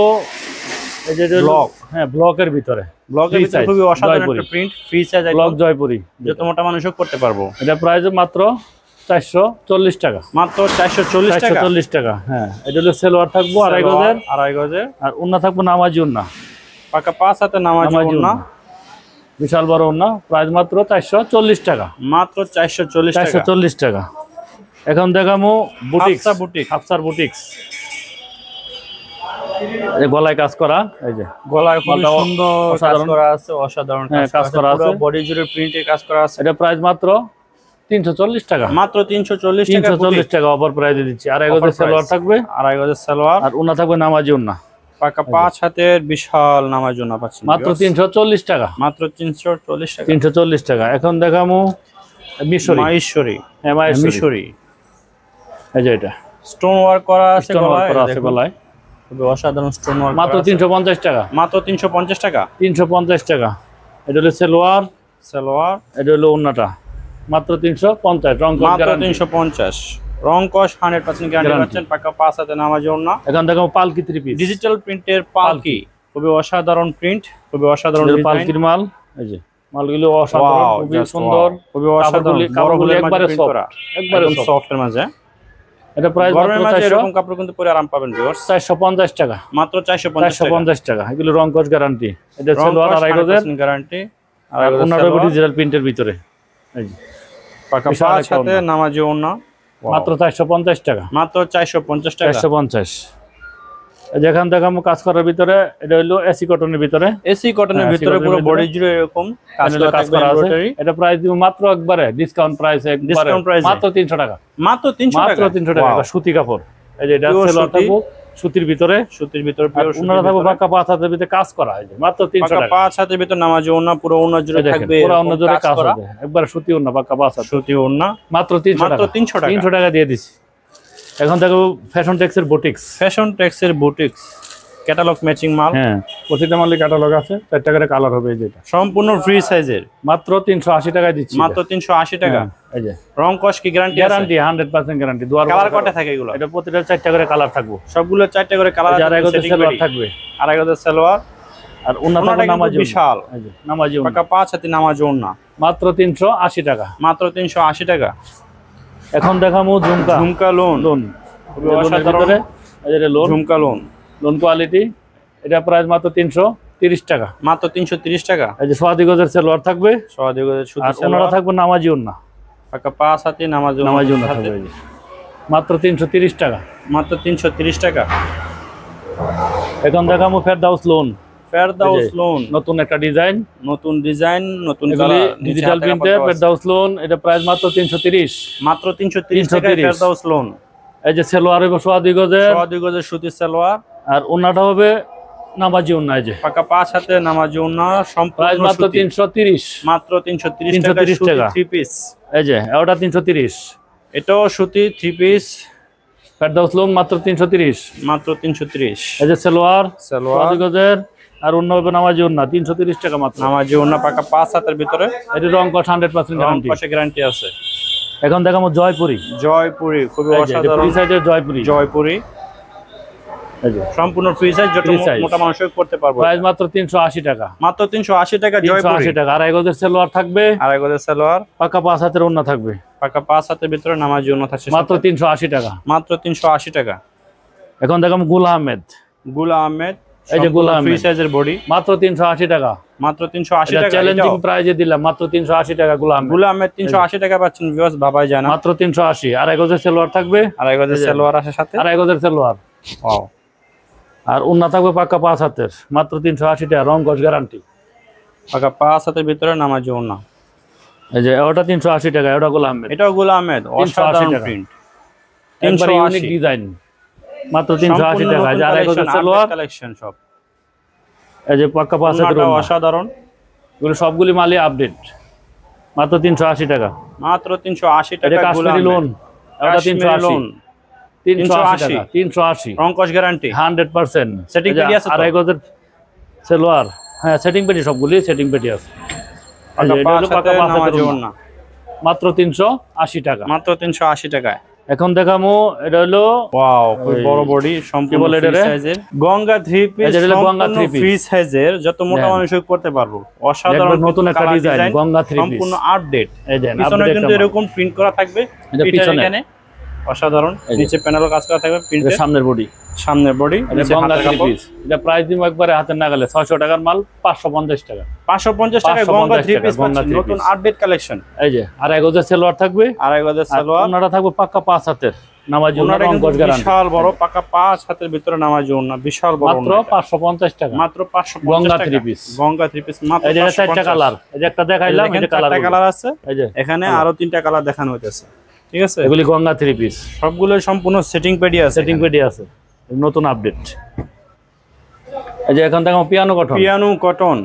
[SPEAKER 2] এই যে
[SPEAKER 1] ব্লক।
[SPEAKER 2] হ্যাঁ ব্লকের ভিতরে,
[SPEAKER 1] ব্লকের
[SPEAKER 2] Free
[SPEAKER 1] ভিতরে
[SPEAKER 2] size,
[SPEAKER 1] খুবই অসাধারণ
[SPEAKER 2] জয়পুরি।
[SPEAKER 1] একটা print, free size,
[SPEAKER 2] block Jaipuri,
[SPEAKER 1] যত মোটা মানুষও করতে পারবো।
[SPEAKER 2] এটা প্রাইস মাত্র 440 টাকা,
[SPEAKER 1] মাত্র 440 টাকা,
[SPEAKER 2] 440 টাকা। হ্যাঁ এটা হলো সালোয়ার থাকবো আড়াই গজের,
[SPEAKER 1] আড়াই গজের,
[SPEAKER 2] আর উন্না থাকবো নামাজি উন্না,
[SPEAKER 1] পাকা 5 হাতে নামাজি
[SPEAKER 2] নামাজি
[SPEAKER 1] ওড়না,
[SPEAKER 2] উন্না, বিশাল বড় উন্না, প্রাইস মাত্র 440 টাকা,
[SPEAKER 1] মাত্র 440 টাকা।
[SPEAKER 2] 440 টাকা। এখন দেখাবো বুটিক্স,
[SPEAKER 1] হাফসা বুটিক,
[SPEAKER 2] হাফসার বুটিক্স, এই গলায় কাজ করা, এই যে
[SPEAKER 1] গলায় খুব
[SPEAKER 2] মালটা
[SPEAKER 1] সুন্দর কাজ
[SPEAKER 2] অসাধারণ।
[SPEAKER 1] করা আছে, অসাধারণ
[SPEAKER 2] হ্যাঁ, কাজ করা আছে।
[SPEAKER 1] বডি জুড়ে প্রিন্টে কাজ করা আছে।
[SPEAKER 2] এটা প্রাইস মাত্র 340 টাকা,
[SPEAKER 1] মাত্র 340 টাকা,
[SPEAKER 2] 340 টাকা অফার প্রাইসে দিচ্ছি। আর এক
[SPEAKER 1] Offer
[SPEAKER 2] গজের সালোয়ার
[SPEAKER 1] price।
[SPEAKER 2] থাকবে,
[SPEAKER 1] আড়াই গজের সালোয়ার,
[SPEAKER 2] আর উন্না থাকবে নামাজি উন্না,
[SPEAKER 1] পাকা 5 হাতের বিশাল নামাজি ওড়না পাচ্ছেন
[SPEAKER 2] মাত্র
[SPEAKER 1] viewers।
[SPEAKER 2] 340 টাকা,
[SPEAKER 1] মাত্র 340 টাকা।
[SPEAKER 2] 340 টাকা। এখন দেখামু মিশরি,
[SPEAKER 1] মাহেশ্বরী,
[SPEAKER 2] হ্যাঁ মাহেশ্বরী,
[SPEAKER 1] মিশরী
[SPEAKER 2] এই যে এটা
[SPEAKER 1] স্টোন ওয়ার্ক করা আছে,
[SPEAKER 2] স্টোন ওয়ার্ক
[SPEAKER 1] গলায়
[SPEAKER 2] করা আছে
[SPEAKER 1] দেখুন,
[SPEAKER 2] গলায়,
[SPEAKER 1] খুবই অসাধারণ স্টোন ওয়ার্ক
[SPEAKER 2] মাত্র
[SPEAKER 1] করা আছে।
[SPEAKER 2] 350 টাকা,
[SPEAKER 1] মাত্র 350 টাকা
[SPEAKER 2] 350 টাকা। এটা হলো সালোয়ার,
[SPEAKER 1] সালোয়ার,
[SPEAKER 2] এটা হলো উন্নাটা, মাত্র 350 রং কস
[SPEAKER 1] মাত্র
[SPEAKER 2] গ্যারান্টি।
[SPEAKER 1] 350 রং কস 100% গ্যারান্টি
[SPEAKER 2] Guarantee।
[SPEAKER 1] পাচ্ছেন, পাকা 5 হাতে নামাজি ওড়না,
[SPEAKER 2] এখন দেখাবো পালকি 3 পিস,
[SPEAKER 1] ডিজিটাল প্রিন্টের পালকি, খুবই অসাধারণ প্রিন্ট, খুবই অসাধারণ
[SPEAKER 2] এটা
[SPEAKER 1] ডিজাইন।
[SPEAKER 2] পালকির মাল, এই যে মালগুলো অসাধারণ,
[SPEAKER 1] Wow,
[SPEAKER 2] খুবই
[SPEAKER 1] just
[SPEAKER 2] সুন্দর,
[SPEAKER 1] wow, খুবই অসাধারণ,
[SPEAKER 2] কাপড়গুলি
[SPEAKER 1] বড়
[SPEAKER 2] একবারে
[SPEAKER 1] প্রিন্ট
[SPEAKER 2] soft,
[SPEAKER 1] করা,
[SPEAKER 2] একবারে
[SPEAKER 1] একদম
[SPEAKER 2] soft।
[SPEAKER 1] সফট এর মাঝে।
[SPEAKER 2] এটা প্রাইস
[SPEAKER 1] গরমের
[SPEAKER 2] মাত্র
[SPEAKER 1] মাঝে এরকম কাপড় কিন্তু পরে আরাম পাবেন ভিউয়ার্স।
[SPEAKER 2] 450 টাকা,
[SPEAKER 1] মাত্র 450 টাকা
[SPEAKER 2] 450 টাকা। এগুলো রং কস গ্যারান্টি। এটা সালোয়ার আড়াই গজের,
[SPEAKER 1] গ্যারান্টি,
[SPEAKER 2] আর ওনার ডিজিটাল প্রিন্টের ভিতরে, এই যে
[SPEAKER 1] পাকা
[SPEAKER 2] বিশাল
[SPEAKER 1] 5
[SPEAKER 2] একটা
[SPEAKER 1] হাতে
[SPEAKER 2] ওড়না।
[SPEAKER 1] নামাজি ওড়না,
[SPEAKER 2] মাত্র 450 টাকা,
[SPEAKER 1] মাত্র 450 টাকা।
[SPEAKER 2] 450। যেখান দেখামো কাজ করার ভিতরে, এটা হলো এসি কটনের ভিতরে,
[SPEAKER 1] এসি কটনের
[SPEAKER 2] হ্যাঁ,
[SPEAKER 1] ভিতরে
[SPEAKER 2] AC
[SPEAKER 1] পুরো
[SPEAKER 2] cotton-এর
[SPEAKER 1] বডি
[SPEAKER 2] ভিতরে।
[SPEAKER 1] জুড়ে এরকম কাজ
[SPEAKER 2] প্যানেলে কাজ করা আছে।
[SPEAKER 1] এমব্রয়ডারি,
[SPEAKER 2] এটা প্রাইস দিব মাত্র একবারে ডিসকাউন্ট প্রাইসে, একবারে
[SPEAKER 1] Discount price এ।
[SPEAKER 2] মাত্র 300 টাকা,
[SPEAKER 1] মাত্র 300
[SPEAKER 2] মাত্র
[SPEAKER 1] টাকা
[SPEAKER 2] 300 টাকা।
[SPEAKER 1] Wow,
[SPEAKER 2] সুতি কাপড়, এই যে এটা
[SPEAKER 1] Pure
[SPEAKER 2] সালোয়ার
[SPEAKER 1] সুতি।
[SPEAKER 2] থাকবো সুতির ভিতরে,
[SPEAKER 1] সুতির ভিতরে
[SPEAKER 2] আর
[SPEAKER 1] পিওর
[SPEAKER 2] ওনারা থাকবো পাক্কা 5 হাতের ভিতরে কাজ করা, এই যে মাত্র 300
[SPEAKER 1] পাকা
[SPEAKER 2] টাকা।
[SPEAKER 1] 5 হাতের ভিতরে নামাজি ওড়না, পুরো ওড়না জুড়ে
[SPEAKER 2] এই দেখেন,
[SPEAKER 1] থাকবে
[SPEAKER 2] পুরো অন্য জোরে
[SPEAKER 1] এরকম
[SPEAKER 2] কাজ
[SPEAKER 1] করা
[SPEAKER 2] হবে, একবারে সুতি ওড়না পাক্কা 5 হাত,
[SPEAKER 1] সুতি ওড়না,
[SPEAKER 2] মাত্র 300
[SPEAKER 1] মাত্র
[SPEAKER 2] টাকা,
[SPEAKER 1] 300 টাকা।
[SPEAKER 2] 300 টাকা দিয়ে দিছি। এখন দেখো ফ্যাশন টেক্সের বুটিক্স,
[SPEAKER 1] ফ্যাশন টেক্সের বুটিক্স, ক্যাটালগ ম্যাচিং মাল,
[SPEAKER 2] হ্যাঁ প্রতিটা মালে ক্যাটালগ আছে, 4 টাকার কালার হবে, এই যেটা
[SPEAKER 1] সম্পূর্ণ ফ্রি সাইজের,
[SPEAKER 2] মাত্র 380 টাকায় দিচ্ছি।
[SPEAKER 1] মাত্র 380 টাকা।
[SPEAKER 2] হ্যাঁ, এই যে
[SPEAKER 1] রং কস কি গ্যারান্টি আছে?
[SPEAKER 2] Guarantee 100% guarantee. দুয়ার
[SPEAKER 1] কালার কয়টা থাকে এগুলো?
[SPEAKER 2] এটা প্রতিটা 4 টাকার কালার থাকবো,
[SPEAKER 1] সবগুলো 4টা করে কালার
[SPEAKER 2] যারা
[SPEAKER 1] আছে,
[SPEAKER 2] এগোতে
[SPEAKER 1] setting
[SPEAKER 2] সালোয়ার
[SPEAKER 1] ready।
[SPEAKER 2] থাকবে,
[SPEAKER 1] আর এগোতে সালোয়ার,
[SPEAKER 2] আর ওন্না
[SPEAKER 1] ওড়নাটা
[SPEAKER 2] থাকবে
[SPEAKER 1] কিন্তু
[SPEAKER 2] নামাজি
[SPEAKER 1] বিশাল,
[SPEAKER 2] এই যে নামাজি ওন্না,
[SPEAKER 1] পাকা 5 হাতে নামাজি ওড়না,
[SPEAKER 2] মাত্র 380 টাকা।
[SPEAKER 1] মাত্র 380 টাকা।
[SPEAKER 2] এখন দেখামু ঝুমকা,
[SPEAKER 1] ঝুমকা লোন,
[SPEAKER 2] লোন,
[SPEAKER 1] খুবই অসাধারণ
[SPEAKER 2] ভিতরে এই যে লোন,
[SPEAKER 1] ঝুমকা লোন,
[SPEAKER 2] লোন কোয়ালিটি, এটা প্রাইস মাত্র 330 টাকা।
[SPEAKER 1] মাত্র 330 টাকা।
[SPEAKER 2] এই যে সোয়াদি গজের সালোয়ার থাকবে,
[SPEAKER 1] সহজে
[SPEAKER 2] আর
[SPEAKER 1] সুতি
[SPEAKER 2] ওনারা
[SPEAKER 1] সালোয়ার,
[SPEAKER 2] থাকবে নামাজি ওন্না,
[SPEAKER 1] পাকা 5 হাতে নামাজি
[SPEAKER 2] নামাজি ওন্না
[SPEAKER 1] ওড়না
[SPEAKER 2] থাকবে, এই যে মাত্র 330 টাকা।
[SPEAKER 1] মাত্র 330 টাকা।
[SPEAKER 2] এখন দেখামু ফেরদাউস লোন,
[SPEAKER 1] ফেরদাউস লোন,
[SPEAKER 2] নতুন একটা ডিজাইন,
[SPEAKER 1] নতুন ডিজাইন, নতুন
[SPEAKER 2] এগুলি
[SPEAKER 1] কালার,
[SPEAKER 2] ডিজিটাল প্রিন্টে ফেরদাউস লোন, এটা প্রাইস মাত্র 330।
[SPEAKER 1] মাত্র 330 টাকা
[SPEAKER 2] 330
[SPEAKER 1] ফেরদাউস লোন।
[SPEAKER 2] এই যে সালোয়ার হবে সোয়াদি গজের,
[SPEAKER 1] সহজে গজের সুতি সালোয়ার,
[SPEAKER 2] আর ওন্নাটা হবে নামাজি ওন্না, এই যে
[SPEAKER 1] পাকা 5 হাতে নামাজি ওড়না,
[SPEAKER 2] প্রাইস
[SPEAKER 1] সম্পূর্ণ
[SPEAKER 2] মাত্র
[SPEAKER 1] সুতি,
[SPEAKER 2] 330।
[SPEAKER 1] মাত্র 330 টাকা
[SPEAKER 2] 330
[SPEAKER 1] সুতি
[SPEAKER 2] টাকা।
[SPEAKER 1] 3 পিস।
[SPEAKER 2] এই যে ওটা 330,
[SPEAKER 1] এটাও সুতি 3 পিস,
[SPEAKER 2] ফেরদাউস লোন মাত্র 330।
[SPEAKER 1] মাত্র 330।
[SPEAKER 2] এই যে সালোয়ার
[SPEAKER 1] সালোয়ার,
[SPEAKER 2] সোয়াদি গজের, আর অন্য হবে নামাজি ওন্না, 330 টাকা মাত্র।
[SPEAKER 1] নামাজি ওড়না পাকা 5 হাতের ভিতরে,
[SPEAKER 2] এটি রং কস 100%
[SPEAKER 1] রং
[SPEAKER 2] গ্যারান্টি।
[SPEAKER 1] কষে গ্যারান্টি আছে।
[SPEAKER 2] এখন দেখামো জয়পুরি,
[SPEAKER 1] জয়পুরি, খুবই
[SPEAKER 2] এই যে এটা
[SPEAKER 1] অসাধারণ
[SPEAKER 2] ফ্রি সাইজের জয়পুরি,
[SPEAKER 1] জয়পুরি,
[SPEAKER 2] এই যে
[SPEAKER 1] সম্পূর্ণ ফ্রি সাইজ, যেটা
[SPEAKER 2] Free size।
[SPEAKER 1] মোটা মানুষও করতে পারবো।
[SPEAKER 2] প্রাইস মাত্র 380 টাকা,
[SPEAKER 1] মাত্র 380 টাকা জয়পুরি।
[SPEAKER 2] 380 টাকা। আর এগোদের সালোয়ার থাকবে,
[SPEAKER 1] আর এগোদের সালোয়ার,
[SPEAKER 2] পাকা 5 হাতের ওন্না থাকবে,
[SPEAKER 1] পাকা 5 হাতের ভিতরে নামাজি ওড়না থাকছে
[SPEAKER 2] মাত্র 380 টাকা।
[SPEAKER 1] মাত্র 380 টাকা।
[SPEAKER 2] এখন দেখাম গুল আহমেদ,
[SPEAKER 1] গুল আহমেদ,
[SPEAKER 2] এই যে গুল
[SPEAKER 1] ফ্রি
[SPEAKER 2] আহমেদ,
[SPEAKER 1] সাইজের বডি,
[SPEAKER 2] মাত্র 380 টাকা।
[SPEAKER 1] মাত্র 380
[SPEAKER 2] এটা
[SPEAKER 1] টাকা।
[SPEAKER 2] চ্যালেঞ্জিং প্রাইজে দিলাম, মাত্র 380 টাকা গুল আহমেদ,
[SPEAKER 1] গুল আহমেদ 380 টাকা পাচ্ছেন ভিউয়ার্স, বাবাই জানা।
[SPEAKER 2] মাত্র 380। আর এগোদের সালোয়ার থাকবে,
[SPEAKER 1] আর এগোদের সালোয়ার আসে সাথে,
[SPEAKER 2] আর এগোদের সালোয়ার,
[SPEAKER 1] ওয়াও,
[SPEAKER 2] আর ওন্না থাকবে পাক্কা 5 হাতের, মাত্র 380 টাকা, রং কস গ্যারান্টি।
[SPEAKER 1] পাকা 5 হাতের ভিতরে নামাজি ওড়না।
[SPEAKER 2] এই যে ওটা 380 টাকা, ওটা গোলাম আহমেদ,
[SPEAKER 1] এটাও গোলাম আহমেদ,
[SPEAKER 2] 380
[SPEAKER 1] অসাধারণ
[SPEAKER 2] টাকা।
[SPEAKER 1] প্রিন্ট,
[SPEAKER 2] একবারে ইউনিক
[SPEAKER 1] 380
[SPEAKER 2] ডিজাইন, মাত্র 380 টাকা। যার এগোতে সালোয়ার
[SPEAKER 1] কালেকশন সব,
[SPEAKER 2] এই যে পাক্কা পাঁচ হাতের
[SPEAKER 1] ওন্নাটাও
[SPEAKER 2] ওন্না।
[SPEAKER 1] অসাধারণ,
[SPEAKER 2] এগুলো সবগুলি মালি আপডেট, মাত্র 380 টাকা।
[SPEAKER 1] মাত্র 380
[SPEAKER 2] এটা
[SPEAKER 1] টাকা গোলাম
[SPEAKER 2] কাশ্মীরি লোন, ওটা
[SPEAKER 1] কাশ্মীরি
[SPEAKER 2] 380,
[SPEAKER 1] লোন,
[SPEAKER 2] 380 টাকা, 380
[SPEAKER 1] রংকশ গ্যারান্টি,
[SPEAKER 2] 100%।
[SPEAKER 1] সেটিং পেটি আছে তো?
[SPEAKER 2] আর এগোদের সালোয়ার, হ্যাঁ সেটিং পেটি, সবগুলি সেটিং পেটি আছে। এই যে এটা হলো পাক্কা পাঁচ হাতের ওন্না, মাত্র 380 টাকা।
[SPEAKER 1] মাত্র 380 টাকায়।
[SPEAKER 2] এখন দেখামু এটা হলো
[SPEAKER 1] ওয়াও, খুব
[SPEAKER 2] ওই
[SPEAKER 1] বড় বডি, সম্পূর্ণ
[SPEAKER 2] বলে
[SPEAKER 1] ফ্রি
[SPEAKER 2] এটারে?
[SPEAKER 1] সাইজের গঙ্গা 3 পিস,
[SPEAKER 2] এই যে এটা গঙ্গা
[SPEAKER 1] সম্পূর্ণ
[SPEAKER 2] 3 piece।
[SPEAKER 1] ফ্রি সাইজের, যত মোটা
[SPEAKER 2] হ্যাঁ।
[SPEAKER 1] মানুষ করতে পারবো। অসাধারণ
[SPEAKER 2] একবার নতুন একটা
[SPEAKER 1] colour
[SPEAKER 2] design,
[SPEAKER 1] design,
[SPEAKER 2] Ganga 3 piece।
[SPEAKER 1] সম্পূর্ণ আপডেট।
[SPEAKER 2] এই যে
[SPEAKER 1] পিছনে কিন্তু এরকম প্রিন্ট করা থাকবে,
[SPEAKER 2] এটা
[SPEAKER 1] পিঠের
[SPEAKER 2] পিছনে।
[SPEAKER 1] এখানে অসাধারণ,
[SPEAKER 2] এই যে।
[SPEAKER 1] নিচে প্যানেলও কাজ করা থাকবে প্রিন্টের,
[SPEAKER 2] সামনের বডি,
[SPEAKER 1] সামনের বডি,
[SPEAKER 2] এটা গঙ্গা 3 পিস। এটা প্রাইস দিব একবারে হাতের নাগালে, 600 টাকার মাল 550 টাকা।
[SPEAKER 1] 550 টাকায়
[SPEAKER 2] 550
[SPEAKER 1] গঙ্গা 3
[SPEAKER 2] টাকা,
[SPEAKER 1] পিস
[SPEAKER 2] গঙ্গা 3
[SPEAKER 1] নতুন
[SPEAKER 2] piece।
[SPEAKER 1] Update collection.
[SPEAKER 2] এই যে আর এক গজের সালোয়ার থাকবে,
[SPEAKER 1] আড়াই গজের সালোয়ার,
[SPEAKER 2] ওনাটা থাকবে পাক্কা 5 হাতের নামাজি,
[SPEAKER 1] ওনাটা
[SPEAKER 2] ওনার
[SPEAKER 1] কিন্তু
[SPEAKER 2] রংকশ গ্যারান্টি,
[SPEAKER 1] বিশাল বড়, পাকা 5 হাতের ভিতরে নামাজি ওন্না, বিশাল বড়
[SPEAKER 2] মাত্র
[SPEAKER 1] ওন্না এটা।
[SPEAKER 2] 550 টাকা।
[SPEAKER 1] মাত্র 550
[SPEAKER 2] গঙ্গা
[SPEAKER 1] টাকা
[SPEAKER 2] 3 piece।
[SPEAKER 1] গঙ্গা 3 পিস মাত্র
[SPEAKER 2] এই যে 4টা
[SPEAKER 1] 550
[SPEAKER 2] কালার, এই যে একটা দেখাইলাম,
[SPEAKER 1] দেখেন,
[SPEAKER 2] এটা কালার,
[SPEAKER 1] 4টা কালার আছে,
[SPEAKER 2] এই যে
[SPEAKER 1] এখানে আরো 3টা কালার দেখানো হইতেছে, ঠিক আছে?
[SPEAKER 2] এগুলি গঙ্গা 3 পিস,
[SPEAKER 1] সবগুলো সম্পূর্ণ সেটিং পেডি আছে,
[SPEAKER 2] সেটিং পেটি আছে, নতুন আপডেট। এই যে এখন দেখো পিয়ানো কটন,
[SPEAKER 1] পিয়ানো কটন,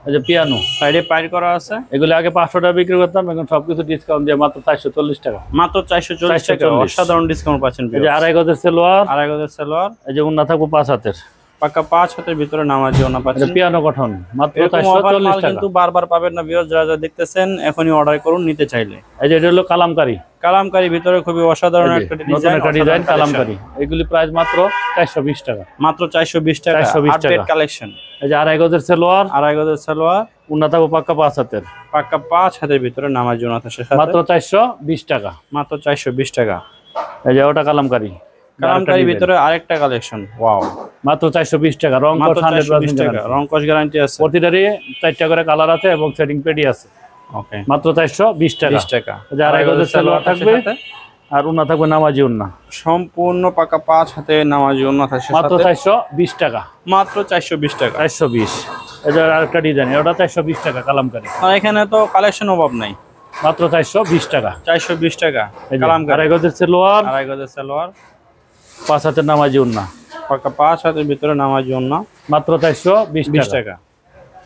[SPEAKER 2] এই যে পিয়ানো
[SPEAKER 1] সাইডে পাইর করা আছে,
[SPEAKER 2] এগুলি আগে 500 টাকা বিক্রি করতাম, এখন সবকিছু ডিসকাউন্ট দিয়ে মাত্র 440 টাকা।
[SPEAKER 1] মাত্র 440 টাকা,
[SPEAKER 2] 440
[SPEAKER 1] অসাধারণ ডিসকাউন্ট পাচ্ছেন।
[SPEAKER 2] এই যে আড়াই গজের সালোয়ার,
[SPEAKER 1] আড়াই গজের সালোয়ার,
[SPEAKER 2] এই যে ওন্না থাকবো 5 হাতের,
[SPEAKER 1] পাকা 5 হাতের ভিতরে নামাজি ওন্না
[SPEAKER 2] এটা
[SPEAKER 1] পাচ্ছেন।
[SPEAKER 2] পিয়ানো কটন, মাত্র
[SPEAKER 1] এরকম অফার
[SPEAKER 2] 440
[SPEAKER 1] মাল
[SPEAKER 2] টাকা।
[SPEAKER 1] কিন্তু বারবার পাবেন না ভিউয়ার্স, যারা যারা দেখতেছেন এখনই অর্ডার করুন নিতে চাইলে।
[SPEAKER 2] এই যে এটা হলো কালামকারী,
[SPEAKER 1] কালামকারী ভিতরে খুবই অসাধারণ একটা
[SPEAKER 2] নতুন
[SPEAKER 1] ডিজাইন,
[SPEAKER 2] একটা ডিজাইন কালামকারী, এগুলি প্রাইস মাত্র 420 টাকা।
[SPEAKER 1] মাত্র 420 টাকা,
[SPEAKER 2] 420
[SPEAKER 1] আপডেট
[SPEAKER 2] টাকা।
[SPEAKER 1] কালেকশন।
[SPEAKER 2] এই যে আড়াই গজের সালোয়ার,
[SPEAKER 1] আড়াই গজের সালোয়ার,
[SPEAKER 2] ওন্না থাকবো পাক্কা 5 হাতের,
[SPEAKER 1] পাকা 5 হাতের ভিতরে নামাজি ওন্না থাকে সাথে,
[SPEAKER 2] মাত্র 420 টাকা।
[SPEAKER 1] মাত্র 420 টাকা।
[SPEAKER 2] এই যে ওটা কালামকারী,
[SPEAKER 1] কালামকারী ভিতরে আরেকটা কালেকশন, ওয়াও,
[SPEAKER 2] মাত্র 420 টাকা। রং
[SPEAKER 1] মাত্র 420
[SPEAKER 2] 100%
[SPEAKER 1] টাকা, রংকশ গ্যারান্টি আছে।
[SPEAKER 2] প্রতিটারই 4টা করে কালার আছে এবং সেটিং পেডি আছে,
[SPEAKER 1] ওকে,
[SPEAKER 2] মাত্র 420 টাকা।
[SPEAKER 1] 20 টাকা।
[SPEAKER 2] এই যে আড়াই গজের সালোয়ার থাকবে,
[SPEAKER 1] সাথে
[SPEAKER 2] আর ওন্না থাকবে নামাজি ওন্না,
[SPEAKER 1] সম্পূর্ণ পাকা 5 হাতে নামাজি ওন্না থাকে
[SPEAKER 2] মাত্র
[SPEAKER 1] সাথে,
[SPEAKER 2] 420 টাকা।
[SPEAKER 1] মাত্র 420 টাকা।
[SPEAKER 2] 420, এই যে আরেকটা ডিজাইন, ওটা 420 টাকা কালামকারী,
[SPEAKER 1] আর এখানে তো কালেকশন অভাব নাই,
[SPEAKER 2] মাত্র 420 টাকা।
[SPEAKER 1] 420 টাকা
[SPEAKER 2] এই যে
[SPEAKER 1] কালামকারী।
[SPEAKER 2] আড়াই গজের সালোয়ার,
[SPEAKER 1] আড়াই গজের সালোয়ার,
[SPEAKER 2] 5 হাতের নামাজি ওন্না,
[SPEAKER 1] পাকা 5 হাতের ভিতরে নামাজি ওন্না,
[SPEAKER 2] মাত্র 420
[SPEAKER 1] 20
[SPEAKER 2] টাকা।
[SPEAKER 1] টাকা।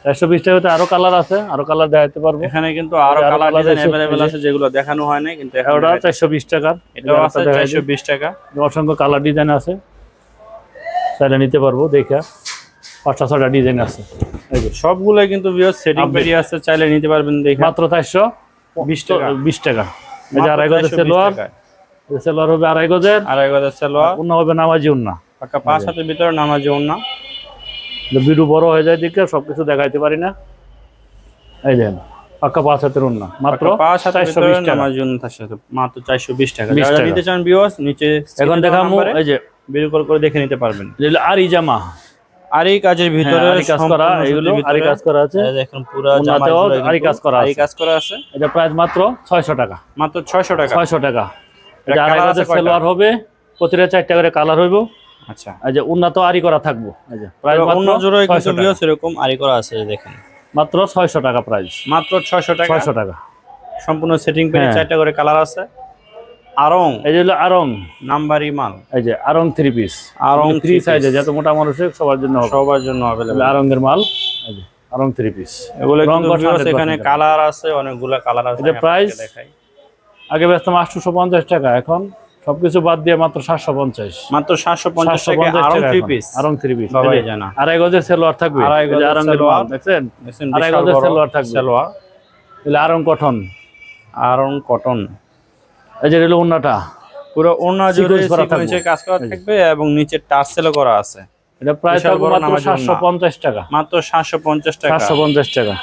[SPEAKER 2] 420 টাকাতে আরো কালার আছে, আরো কালার দেখাতে পারবো।
[SPEAKER 1] এখানে কিন্তু আরো
[SPEAKER 2] আরো
[SPEAKER 1] কালার
[SPEAKER 2] colour
[SPEAKER 1] ডিজাইন
[SPEAKER 2] আছে,
[SPEAKER 1] अवेलेबल
[SPEAKER 2] এই যে।
[SPEAKER 1] আছে, যেগুলো দেখানো হয় না, কিন্তু এখন
[SPEAKER 2] ওটা 420 টাকা,
[SPEAKER 1] এটাও আছে 420 টাকা।
[SPEAKER 2] অসংখ্য কালার ডিজাইন আছে, চাইলে নিতে পারবো, দেখা 5টা 6টা ডিজাইন আছে। এই যে
[SPEAKER 1] সবগুলো কিন্তু ভিউয়ার সেটিং
[SPEAKER 2] Update।
[SPEAKER 1] পেডি আছে, চাইলে নিতে পারবেন দেখে।
[SPEAKER 2] মাত্র 420 টাকা, 20 টাকা। এই যে
[SPEAKER 1] মাত্র
[SPEAKER 2] আড়াই গজের
[SPEAKER 1] 420
[SPEAKER 2] সালোয়ার,
[SPEAKER 1] টাকায়।
[SPEAKER 2] সালোয়ার হবে আড়াই গজের,
[SPEAKER 1] আড়াই গজের সালোয়ার,
[SPEAKER 2] ওন্না হবে নামাজি ওন্না।
[SPEAKER 1] পাকা 5 হাতের ভিতরে নামাজি ওন্না,
[SPEAKER 2] ভিডিও বড় হয়ে যায় দিকে সবকিছু দেখাইতে পারি না। এই দেন পাক্কা 5 হাতের ওন্না, মাত্র
[SPEAKER 1] পাকা 5 হাতের ভিতরে
[SPEAKER 2] 420 টাকা।
[SPEAKER 1] নামাজি ওন্না থাকে সাথে, মাত্র 420 টাকা।
[SPEAKER 2] 20
[SPEAKER 1] যারা
[SPEAKER 2] টাকা।
[SPEAKER 1] নিতে চান ভিউয়ার্স, নিচে
[SPEAKER 2] এখন দেখামু এই যে
[SPEAKER 1] ভিডিও কল করে দেখে নিতে পারবেন।
[SPEAKER 2] যেগুলো আরি জামা,
[SPEAKER 1] আর এই কাজের ভিতরে
[SPEAKER 2] আরি কাজ করা, এগুলো আরি কাজ করা আছে,
[SPEAKER 1] দেখুন পুরো
[SPEAKER 2] ওন্নাতেও
[SPEAKER 1] জামাগুলো
[SPEAKER 2] আরি কাজ করা
[SPEAKER 1] আরি
[SPEAKER 2] আছে।
[SPEAKER 1] কাজ করা আছে,
[SPEAKER 2] এটা প্রাইস মাত্র 600 টাকা,
[SPEAKER 1] মাত্র 600 টাকা।
[SPEAKER 2] 600 টাকা।
[SPEAKER 1] এটা
[SPEAKER 2] এই যে আড়াই
[SPEAKER 1] colour
[SPEAKER 2] গজের
[SPEAKER 1] আছে কয়টা?
[SPEAKER 2] সালোয়ার হবে, প্রতিটা 4টা করে কালার হইব।
[SPEAKER 1] আচ্ছা,
[SPEAKER 2] এই যে উন্নত আরি করা থাকবো, এই যে প্রাইস
[SPEAKER 1] অন্য
[SPEAKER 2] মাত্র
[SPEAKER 1] জোড়ায় কিন্তু
[SPEAKER 2] 600 টাকা,
[SPEAKER 1] ভিউয়ার্স এরকম আরি করা আছে, দেখেন
[SPEAKER 2] মাত্র 600 টাকা প্রাইস,
[SPEAKER 1] মাত্র 600 টাকা।
[SPEAKER 2] 600 টাকা।
[SPEAKER 1] সম্পূর্ণ সেটিং পেয়ে
[SPEAKER 2] হ্যাঁ।
[SPEAKER 1] 4টা করে কালার আছে। আরং
[SPEAKER 2] এই যে হলো আরং,
[SPEAKER 1] নাম্বারি মাল,
[SPEAKER 2] এই যে আরং 3 পিস,
[SPEAKER 1] আরং
[SPEAKER 2] আরং 3 সাইজে, যত মোটা মানুষের সবার জন্য হবে,
[SPEAKER 1] সবার জন্য अवेलेबल।
[SPEAKER 2] আরং এর মাল, এই যে আরং 3 পিস।
[SPEAKER 1] এগুলো
[SPEAKER 2] রং
[SPEAKER 1] কিন্তু
[SPEAKER 2] কষা
[SPEAKER 1] ভিউয়ার্স
[SPEAKER 2] 100%
[SPEAKER 1] এখানে কালার আছে, অনেকগুলা কালার আছে।
[SPEAKER 2] এটা
[SPEAKER 1] আমি
[SPEAKER 2] price?
[SPEAKER 1] আপনাকে দেখাই।
[SPEAKER 2] আগে বেচতাম 850 টাকা, এখন সবকিছু বাদ দিয়ে মাত্র 750,
[SPEAKER 1] মাত্র 750 টাকা আরং 3 পিস।
[SPEAKER 2] আরং 3 পিস
[SPEAKER 1] বাবাই জানা।
[SPEAKER 2] আড়াই গজের সালোয়ার থাকবে,
[SPEAKER 1] আড়াই
[SPEAKER 2] এই যে
[SPEAKER 1] গজের
[SPEAKER 2] আরং এর
[SPEAKER 1] সালোয়ার।
[SPEAKER 2] মাল দেখছেন,
[SPEAKER 1] দেখছেন
[SPEAKER 2] আড়াই
[SPEAKER 1] বিশাল
[SPEAKER 2] গজের
[SPEAKER 1] বড়
[SPEAKER 2] সালোয়ার থাকবে,
[SPEAKER 1] সালোয়ার,
[SPEAKER 2] এগুলো আরং কটন।
[SPEAKER 1] আরং কটন,
[SPEAKER 2] এই যে হলো ওন্নাটা,
[SPEAKER 1] পুরো ওন্না জুড়ে
[SPEAKER 2] সিকোয়েন্স করা থাকবে।
[SPEAKER 1] সিকোয়েন্সের কাজ করা থাকবে এবং নিচে টার্সেলও করা আছে।
[SPEAKER 2] এটা প্রাইস
[SPEAKER 1] বিশাল
[SPEAKER 2] থাকবে
[SPEAKER 1] বড়
[SPEAKER 2] মাত্র
[SPEAKER 1] নামাজি ওন্না।
[SPEAKER 2] 750 টাকা,
[SPEAKER 1] মাত্র 750 টাকা।
[SPEAKER 2] 750 টাকা।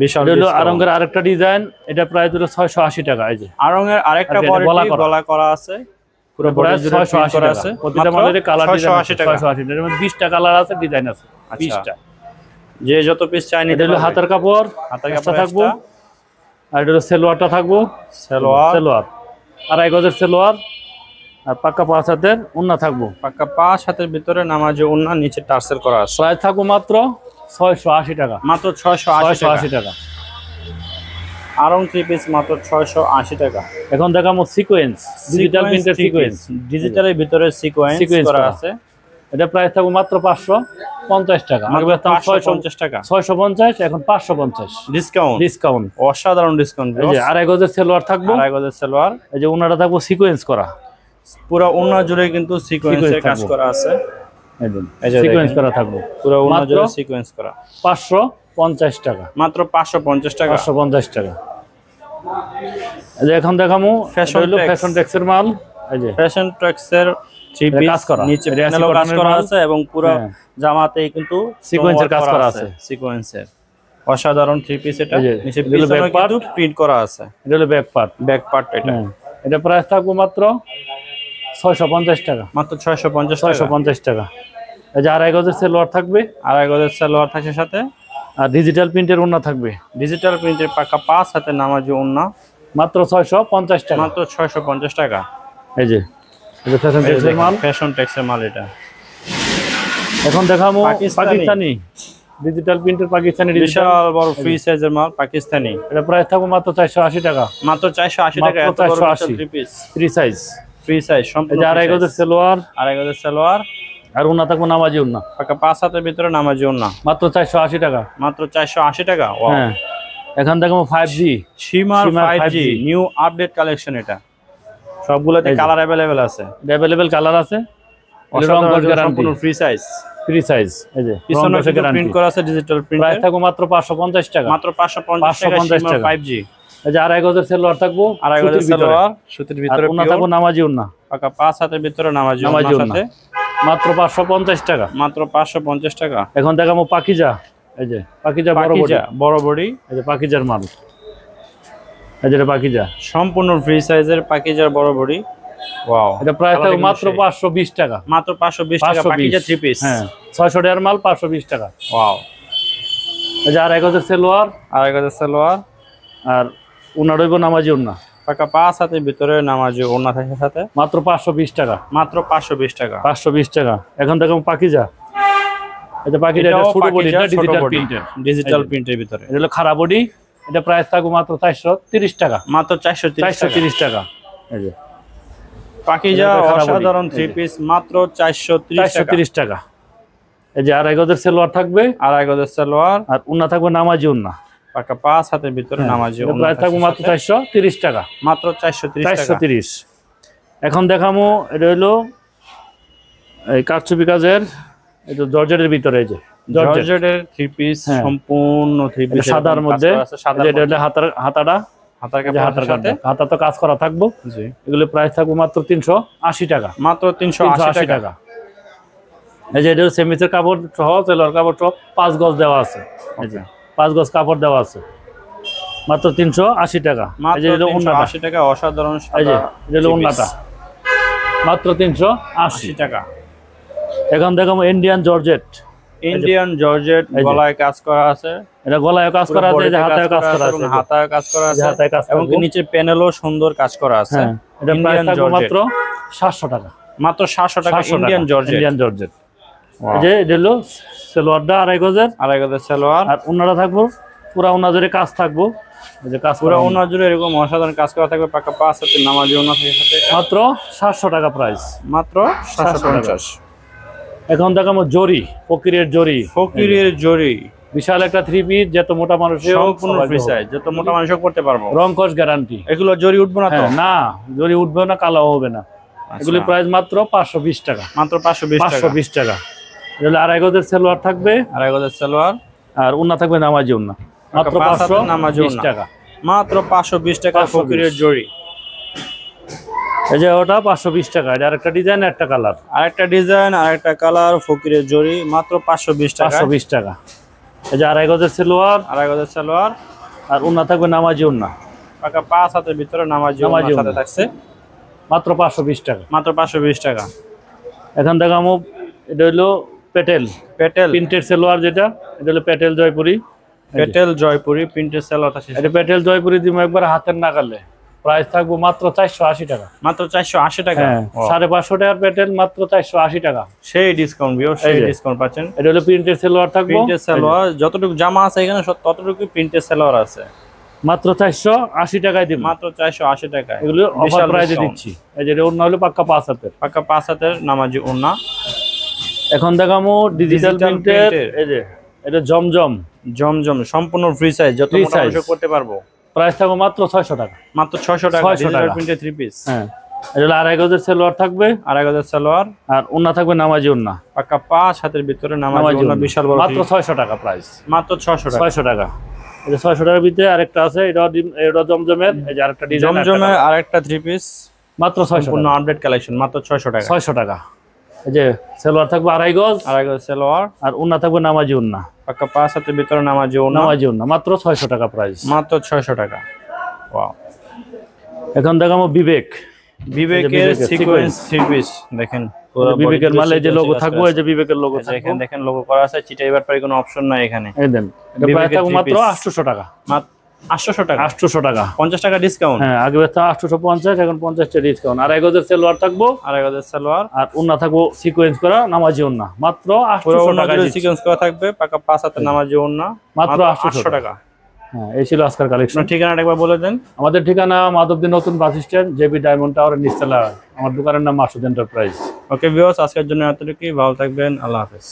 [SPEAKER 1] বিশাল
[SPEAKER 2] এটা হলো
[SPEAKER 1] discount।
[SPEAKER 2] আরঙ্গের আরেকটা ডিজাইন, এটা প্রাইস হলো 680 টাকা। এই যে
[SPEAKER 1] আরং এর আরেকটা
[SPEAKER 2] আর এটা গলা
[SPEAKER 1] কোয়ালিটি
[SPEAKER 2] করা।
[SPEAKER 1] গলা করা আছে, পুরো বডি
[SPEAKER 2] প্রাইস
[SPEAKER 1] জুড়ে প্রিন্ট
[SPEAKER 2] 680
[SPEAKER 1] করা
[SPEAKER 2] টাকা,
[SPEAKER 1] আছে।
[SPEAKER 2] প্রতিটা মালের কালার ডিজাইন
[SPEAKER 1] 680 টাকা।
[SPEAKER 2] 680 টাকা, এর মধ্যে 20টা কালার আছে, ডিজাইন আছে 20টা।
[SPEAKER 1] যে যত পিস চাই নিতে
[SPEAKER 2] এটা হলো
[SPEAKER 1] পারবে।
[SPEAKER 2] হাতের কাপড়,
[SPEAKER 1] হাতের
[SPEAKER 2] একটা
[SPEAKER 1] কাপড়
[SPEAKER 2] থাকবো,
[SPEAKER 1] থাকবো,
[SPEAKER 2] আর এটা হলো সালোয়ারটা থাকবো,
[SPEAKER 1] সালোয়ার,
[SPEAKER 2] সালোয়ার আড়াই গজের সালোয়ার, আর পাক্কা 5 হাতের ওন্না থাকবো।
[SPEAKER 1] পাক্কা 5 হাতের ভিতরে নামাজি ওন্না, নিচে টার্সেল করা আছে।
[SPEAKER 2] প্রাইস থাকবো মাত্র 680 টাকা,
[SPEAKER 1] মাত্র 680 টাকা।
[SPEAKER 2] 680 টাকা।
[SPEAKER 1] আরং 3 পিস মাত্র 680 টাকা।
[SPEAKER 2] এখন দেখাবো সিকোয়েন্স, ডিজিটাল প্রিন্টের সিকোয়েন্স,
[SPEAKER 1] ডিজিটালের ভিতরে সিকোয়েন্স করা আছে।
[SPEAKER 2] এটা প্রাইস থাকবে মাত্র 550 টাকা। আগে বেচতাম
[SPEAKER 1] 650 টাকা,
[SPEAKER 2] 650, এখন 550 ডিসকাউন্ট।
[SPEAKER 1] অসাধারণ ডিসকাউন্ট।
[SPEAKER 2] এই যে আড়াই গজের সেলোয়ার থাকবো,
[SPEAKER 1] আড়াই গজের সালোয়ার।
[SPEAKER 2] এই যে ওনাটা থাকবো সিকোয়েন্স করা,
[SPEAKER 1] পুরো ওন্না জুড়ে কিন্তু সিকোয়েন্সের কাজ করা আছে।
[SPEAKER 2] এই যে সিকোয়েন্স করা থাকবো,
[SPEAKER 1] পুরো ওন্না জুড়ে সিকোয়েন্স করা।
[SPEAKER 2] 550 টাকা,
[SPEAKER 1] মাত্র 550 টাকা।
[SPEAKER 2] 550 টাকা। এই যে এখন দেখামু ফ্যাশন টেক্সের মাল। এই যে
[SPEAKER 1] ফ্যাশন টেক্সের 3 পিস
[SPEAKER 2] কাজ করা,
[SPEAKER 1] নিচে প্যানেলও কাজ করা আছে এবং পুরো জামাতেই কিন্তু
[SPEAKER 2] সিকোয়েন্সের কাজ করা আছে।
[SPEAKER 1] সিকোয়েন্সের অসাধারণ 3 পিস। এটা
[SPEAKER 2] এই যে
[SPEAKER 1] নিচে পিছনে কিন্তু প্রিন্ট করা আছে।
[SPEAKER 2] এটা হলো ব্যাক পার্ট, এটা এটা প্রাইস থাকবে মাত্র 650 টাকা,
[SPEAKER 1] মাত্র 650 টাকা।
[SPEAKER 2] 650 টাকা। এই যে আড়াই গজের সেলোয়ার থাকবে,
[SPEAKER 1] আড়াই গজের সালোয়ার থাকছে সাথে,
[SPEAKER 2] আর ডিজিটাল প্রিন্টের ওন্না থাকবে।
[SPEAKER 1] ডিজিটাল প্রিন্টের পাকা 5 হাতে নামাজি ওন্না,
[SPEAKER 2] মাত্র 650 টাকা,
[SPEAKER 1] মাত্র 650 টাকা।
[SPEAKER 2] এই যে এটা ফ্যাশন টেক্সের মাল,
[SPEAKER 1] ফ্যাশন টেক্সের মাল এটা।
[SPEAKER 2] এখন দেখাবো পাকিস্তানি ডিজিটাল প্রিন্টের পাকিস্তানি
[SPEAKER 1] বিশাল বড় ফ্রি সাইজের মাল পাকিস্তানি।
[SPEAKER 2] এটা প্রাইস থাকবে মাত্র 480 টাকা,
[SPEAKER 1] মাত্র 480 টাকা। এত বড় 3 পিস
[SPEAKER 2] ফ্রি সাইজ,
[SPEAKER 1] সম্পূর্ণ
[SPEAKER 2] আড়াই গজের সেলোয়ার,
[SPEAKER 1] আড়াই গজের সালোয়ার,
[SPEAKER 2] আর ওন্না থাকবে নামাজি ওন্না,
[SPEAKER 1] পাকা 5 হাতের ভিতরে নামাজি ওন্না,
[SPEAKER 2] মাত্র 480 টাকা,
[SPEAKER 1] মাত্র 480 টাকা।
[SPEAKER 2] হ্যাঁ। এখন দেখাবো 5G
[SPEAKER 1] সীমার 5G নিউ আপডেট কালেকশন। এটা সবগুলোতে কালার अवेलेबल আছে,
[SPEAKER 2] अवेलेबल কালার আছে।
[SPEAKER 1] রং কস গ্যারান্টি, ফ্রি সাইজ,
[SPEAKER 2] এই যে
[SPEAKER 1] পিছনে প্রিন্ট করা আছে ডিজিটাল প্রিন্ট।
[SPEAKER 2] প্রাইস থাকবে মাত্র 550 টাকা,
[SPEAKER 1] মাত্র 550 টাকা। 5G।
[SPEAKER 2] এই যে আড়াই গজের সেলোয়ার থাকবো,
[SPEAKER 1] আড়াই গজের সালোয়ার, সুতির ভিতরে
[SPEAKER 2] ওন্না থাকবে নামাজি ওন্না,
[SPEAKER 1] পাকা 5 হাতের ভিতরে নামাজি ওন্নার সাথে,
[SPEAKER 2] মাত্র 550 টাকা,
[SPEAKER 1] মাত্র 550 টাকা।
[SPEAKER 2] এখন দেখাবো পাকিজা। এই যে পাকিজা
[SPEAKER 1] বড় বডি,
[SPEAKER 2] এই যে পাকিজার মাল। এই যে পাকিজা
[SPEAKER 1] সম্পূর্ণ ফ্রি সাইজের পাকিজার বড় বডি। ওয়াও,
[SPEAKER 2] এটা প্রাইস থাকবে মাত্র 520 টাকা,
[SPEAKER 1] মাত্র 520 টাকা। পাকিজা 3 পিস,
[SPEAKER 2] হ্যাঁ 600 টাকার মাল 520 টাকা।
[SPEAKER 1] ওয়াও।
[SPEAKER 2] এই যে আড়াই গজের সেলোয়ার,
[SPEAKER 1] আড়াই গজের সালোয়ার,
[SPEAKER 2] আর ওন্না রইব নামাজি ওন্না,
[SPEAKER 1] পাকা 5 হাতের ভিতরে নামাজি ওন্না থাকে সাথে,
[SPEAKER 2] মাত্র 520 টাকা,
[SPEAKER 1] মাত্র 520 টাকা।
[SPEAKER 2] 520 টাকা। এখন দেখো পাকিজা। এটা পাকিজা, এটা ছোট বডি, এটা ডিজিটাল প্রিন্টের,
[SPEAKER 1] ডিজিটাল প্রিন্টের ভিতরে।
[SPEAKER 2] এটা হলো খারাপ বডি। এটা প্রাইস থাকবে মাত্র 430 টাকা,
[SPEAKER 1] মাত্র 430
[SPEAKER 2] টাকা। এই যে
[SPEAKER 1] পাকিজা অসাধারণ 3 পিস, মাত্র 430
[SPEAKER 2] টাকা। এই যে আড়াই গজের সেলোয়ার থাকবে,
[SPEAKER 1] আড়াই গজের সালোয়ার,
[SPEAKER 2] আর ওন্না থাকবে নামাজি ওন্না,
[SPEAKER 1] পাকা 5 হাতের ভিতরে নামাজি ওন্না।
[SPEAKER 2] প্রাইস থাকবে মাত্র 430 টাকা,
[SPEAKER 1] মাত্র 430 টাকা।
[SPEAKER 2] 430। এখন দেখামু এটা হলো এই কারচুপি কাজের, এই যে জর্জেটের ভিতরে, এই যে
[SPEAKER 1] জর্জেটের 3 পিস, সম্পূর্ণ 3 পিস
[SPEAKER 2] সাদার মধ্যে। এটা হলো হাতাটা, হাতা তো কাজ করা থাকবো। এগুলো প্রাইস থাকবে মাত্র 380 টাকা,
[SPEAKER 1] মাত্র 380 টাকা।
[SPEAKER 2] এই যে এটা সেমিসের কাপড় সহ, সেলোয়ার কাপড় সহ 5 গজ দেওয়া আছে। এই যে 5 গজ কাপড় দেওয়া আছে, মাত্র 380 টাকা। এই যে
[SPEAKER 1] 380 টাকা। অসাধারণ
[SPEAKER 2] এই যে এটা হলো ওন্নাটা, মাত্র 380
[SPEAKER 1] টাকা।
[SPEAKER 2] এখন দেখাবো ইন্ডিয়ান জর্জেট,
[SPEAKER 1] গলায় কাজ করা আছে।
[SPEAKER 2] এটা গলায় কাজ করা আছে, যে হাতায় কাজ করা আছে,
[SPEAKER 1] হাতায় কাজ করা আছে, এবং নিচে প্যানেলও সুন্দর কাজ করা আছে।
[SPEAKER 2] এটা প্রাইস থাকবে মাত্র 700 টাকা,
[SPEAKER 1] মাত্র 700 টাকা। Indian
[SPEAKER 2] georgette. এই যে এটা হলো সালোয়ারটা আড়াই গজের,
[SPEAKER 1] সালোয়ার,
[SPEAKER 2] আর ওন্নাটা থাকবো পুরা ওন্না জুড়ে কাজ থাকবো। এই যে কাজ
[SPEAKER 1] পুরা ওন্না জুড়ে এরকম অসাধারণ কাজ করা থাকবে, পাকা 5 হাতে নামাজি ওন্না থাকে সাথে,
[SPEAKER 2] মাত্র 700 টাকা প্রাইস,
[SPEAKER 1] মাত্র 750।
[SPEAKER 2] এখন দেখাবো জরি, ফকিরের জরি, বিশাল একটা 3 পিস, যত মোটা মানুষ
[SPEAKER 1] সম্পূর্ণ ফ্রি সাইজ, যত মোটা মানুষ করতে পারবো।
[SPEAKER 2] রং কস গ্যারান্টি।
[SPEAKER 1] এগুলো জরি উঠবে না তো?
[SPEAKER 2] না, জরি উঠবে না, কালো হবে না। এগুলো প্রাইস মাত্র 520 টাকা,
[SPEAKER 1] মাত্র 520 টাকা।
[SPEAKER 2] এগুলো আড়াই গজের সালোয়ার থাকবে,
[SPEAKER 1] আড়াই গজের সালোয়ার,
[SPEAKER 2] আর ওন্না থাকবে নামাজি ওন্না, মাত্র 520 টাকা,
[SPEAKER 1] মাত্র 520 টাকা। ফকিরের জরি।
[SPEAKER 2] এই যে ওটা 520 টাকা। এটা আরেকটা ডিজাইন, একটা কালার,
[SPEAKER 1] আরেকটা ডিজাইন, আরেকটা কালার, ফকিরের জরি, মাত্র 520 টাকা।
[SPEAKER 2] 520 টাকা। এই যে আড়াই গজের সালোয়ার,
[SPEAKER 1] আড়াই গজের সালোয়ার,
[SPEAKER 2] আর ওন্না থাকবে নামাজি ওন্না,
[SPEAKER 1] পাকা 5 হাতের ভিতরে নামাজি ওন্নার সাথে থাকছে,
[SPEAKER 2] মাত্র 520 টাকা,
[SPEAKER 1] মাত্র 520 টাকা।
[SPEAKER 2] এখন দেখামু এটা হলো পেটেল প্রিন্টেড সালোয়ার, যেটা এটা হলো পেটেল জয়পুরি, প্রিন্টেড সালোয়ার আছে। এটা পেটেল জয়পুরি দিমু একবার হাতের নাগালে। প্রাইস থাকবে মাত্র 480 টাকা,
[SPEAKER 1] মাত্র 480 টাকা।
[SPEAKER 2] 550 টাকার পেটেল, মাত্র 480 টাকা।
[SPEAKER 1] সেই ডিসকাউন্ট সেই ডিসকাউন্ট পাচ্ছেন।
[SPEAKER 2] এটা হলো প্রিন্টেড সালোয়ার থাকবে,
[SPEAKER 1] প্রিন্টেড সালোয়ার, যতটুকু জামা আছে এখানে ততটুকু প্রিন্টেড সালোয়ার আছে।
[SPEAKER 2] মাত্র 480 টাকায় দিব,
[SPEAKER 1] মাত্র 480 টাকায়
[SPEAKER 2] এগুলো অফার
[SPEAKER 1] বিশাল
[SPEAKER 2] প্রাইসে
[SPEAKER 1] discount।
[SPEAKER 2] দিচ্ছি। এই যে ওড়না হলো পাক্কা 5 হাতের।
[SPEAKER 1] পাক্কা 5 হাতের নামাজি ওড়না।
[SPEAKER 2] এখন দেখামো ডিজিটাল
[SPEAKER 1] Digital
[SPEAKER 2] প্রিন্টের,
[SPEAKER 1] print-এর।
[SPEAKER 2] এই যে এটা জমজম,
[SPEAKER 1] জমজম সম্পূর্ণ ফ্রি সাইজ, যত
[SPEAKER 2] Free
[SPEAKER 1] মোটা
[SPEAKER 2] size।
[SPEAKER 1] অংশ করতে পারবো।
[SPEAKER 2] প্রাইস থাকবে মাত্র 600 টাকা।
[SPEAKER 1] মাত্র 600 টাকা
[SPEAKER 2] 600
[SPEAKER 1] ডিজিটাল
[SPEAKER 2] টাকা।
[SPEAKER 1] প্রিন্টের 3 পিস।
[SPEAKER 2] হ্যাঁ, এটা হলো 2.5 গজের সালোয়ার থাকবে,
[SPEAKER 1] আর গজের সালোয়ার,
[SPEAKER 2] আর ওড়না থাকবে নামাজি ওড়না,
[SPEAKER 1] পাক্কা 5 হাতের ভিতরে নামাজি
[SPEAKER 2] নামাজি
[SPEAKER 1] ওড়না,
[SPEAKER 2] ওড়না।
[SPEAKER 1] বিশাল বড়
[SPEAKER 2] মাত্র
[SPEAKER 1] print।
[SPEAKER 2] 600 টাকা প্রাইস,
[SPEAKER 1] মাত্র 600 টাকা।
[SPEAKER 2] 600 টাকা। এই যে 600 টাকার ভিতরে আরেকটা আছে, এটা জমজমের, এই যে আরেকটা ডিজাইন,
[SPEAKER 1] জমজমের আরেকটা 3 পিস,
[SPEAKER 2] মাত্র 600
[SPEAKER 1] সম্পূর্ণ
[SPEAKER 2] টাকা।
[SPEAKER 1] আপডেট কালেকশন, মাত্র 600 টাকা।
[SPEAKER 2] 600 টাকা। এই যে সালোয়ার থাকবে 2.5 গজ,
[SPEAKER 1] আর গজের সালোয়ার,
[SPEAKER 2] আর ওড়না থাকবে নামাজি ওড়না,
[SPEAKER 1] পাক্কা 5 হাতের ভিতরে নামাজি ওড়না,
[SPEAKER 2] নামাজি ওড়না, মাত্র 600 টাকা প্রাইস।
[SPEAKER 1] মাত্র 600 টাকা। ওয়াও,
[SPEAKER 2] এখন দেখাবো বিবেক,
[SPEAKER 1] বিবেকের
[SPEAKER 2] বিবেকের
[SPEAKER 1] সিকোয়েন্স 3 পিস দেখেন, পুরো
[SPEAKER 2] বিবেকের
[SPEAKER 1] body
[SPEAKER 2] মালে যে
[SPEAKER 1] sequence
[SPEAKER 2] লোগো
[SPEAKER 1] কাজ
[SPEAKER 2] থাকবে,
[SPEAKER 1] করা
[SPEAKER 2] এই যে বিবেকের লোগো
[SPEAKER 1] আছে।
[SPEAKER 2] থাকবে,
[SPEAKER 1] এখানে দেখেন লোগো করা আছে, চিটাইবার পারে কোনো অপশন নাই এখানে।
[SPEAKER 2] এই দেন, এটা প্রাইস
[SPEAKER 1] বিবেকের
[SPEAKER 2] থাকবে
[SPEAKER 1] 3
[SPEAKER 2] মাত্র
[SPEAKER 1] piece।
[SPEAKER 2] 800 টাকা।
[SPEAKER 1] মাত্র 800 টাকা,
[SPEAKER 2] 800 টাকা।
[SPEAKER 1] 50 টাকা ডিসকাউন্ট।
[SPEAKER 2] হ্যাঁ, আগে বেচতাম 850, এখন 50 টাকা ডিসকাউন্ট। আর 1 গজের সালোয়ার থাকবো,
[SPEAKER 1] আর গজের সালোয়ার,
[SPEAKER 2] আর ওড়না থাকবো সিকোয়েন্স করা নামাজি ওড়না, মাত্র
[SPEAKER 1] পুরো
[SPEAKER 2] 800 টাকা।
[SPEAKER 1] সিকোয়েন্স করা থাকবে, পাক্কা 5 হাতের নামাজি ওড়না,
[SPEAKER 2] মাত্র
[SPEAKER 1] মাত্র 800 টাকা।
[SPEAKER 2] হ্যাঁ, এই ছিল আজকের কালেকশন।
[SPEAKER 1] আপনার ঠিকানাটা একবার বলে দেন।
[SPEAKER 2] আমাদের ঠিকানা মাধবদী নতুন বাস স্ট্যান্ড, জেবি ডায়মন্ড টাওয়ারের নিচতলা। আমার দোকানের নাম মাসুদ এন্টারপ্রাইজ।
[SPEAKER 1] ওকে ভিউয়ার্স, আজকের জন্য এতটুকুই। ভালো থাকবেন, আল্লাহ হাফেজ।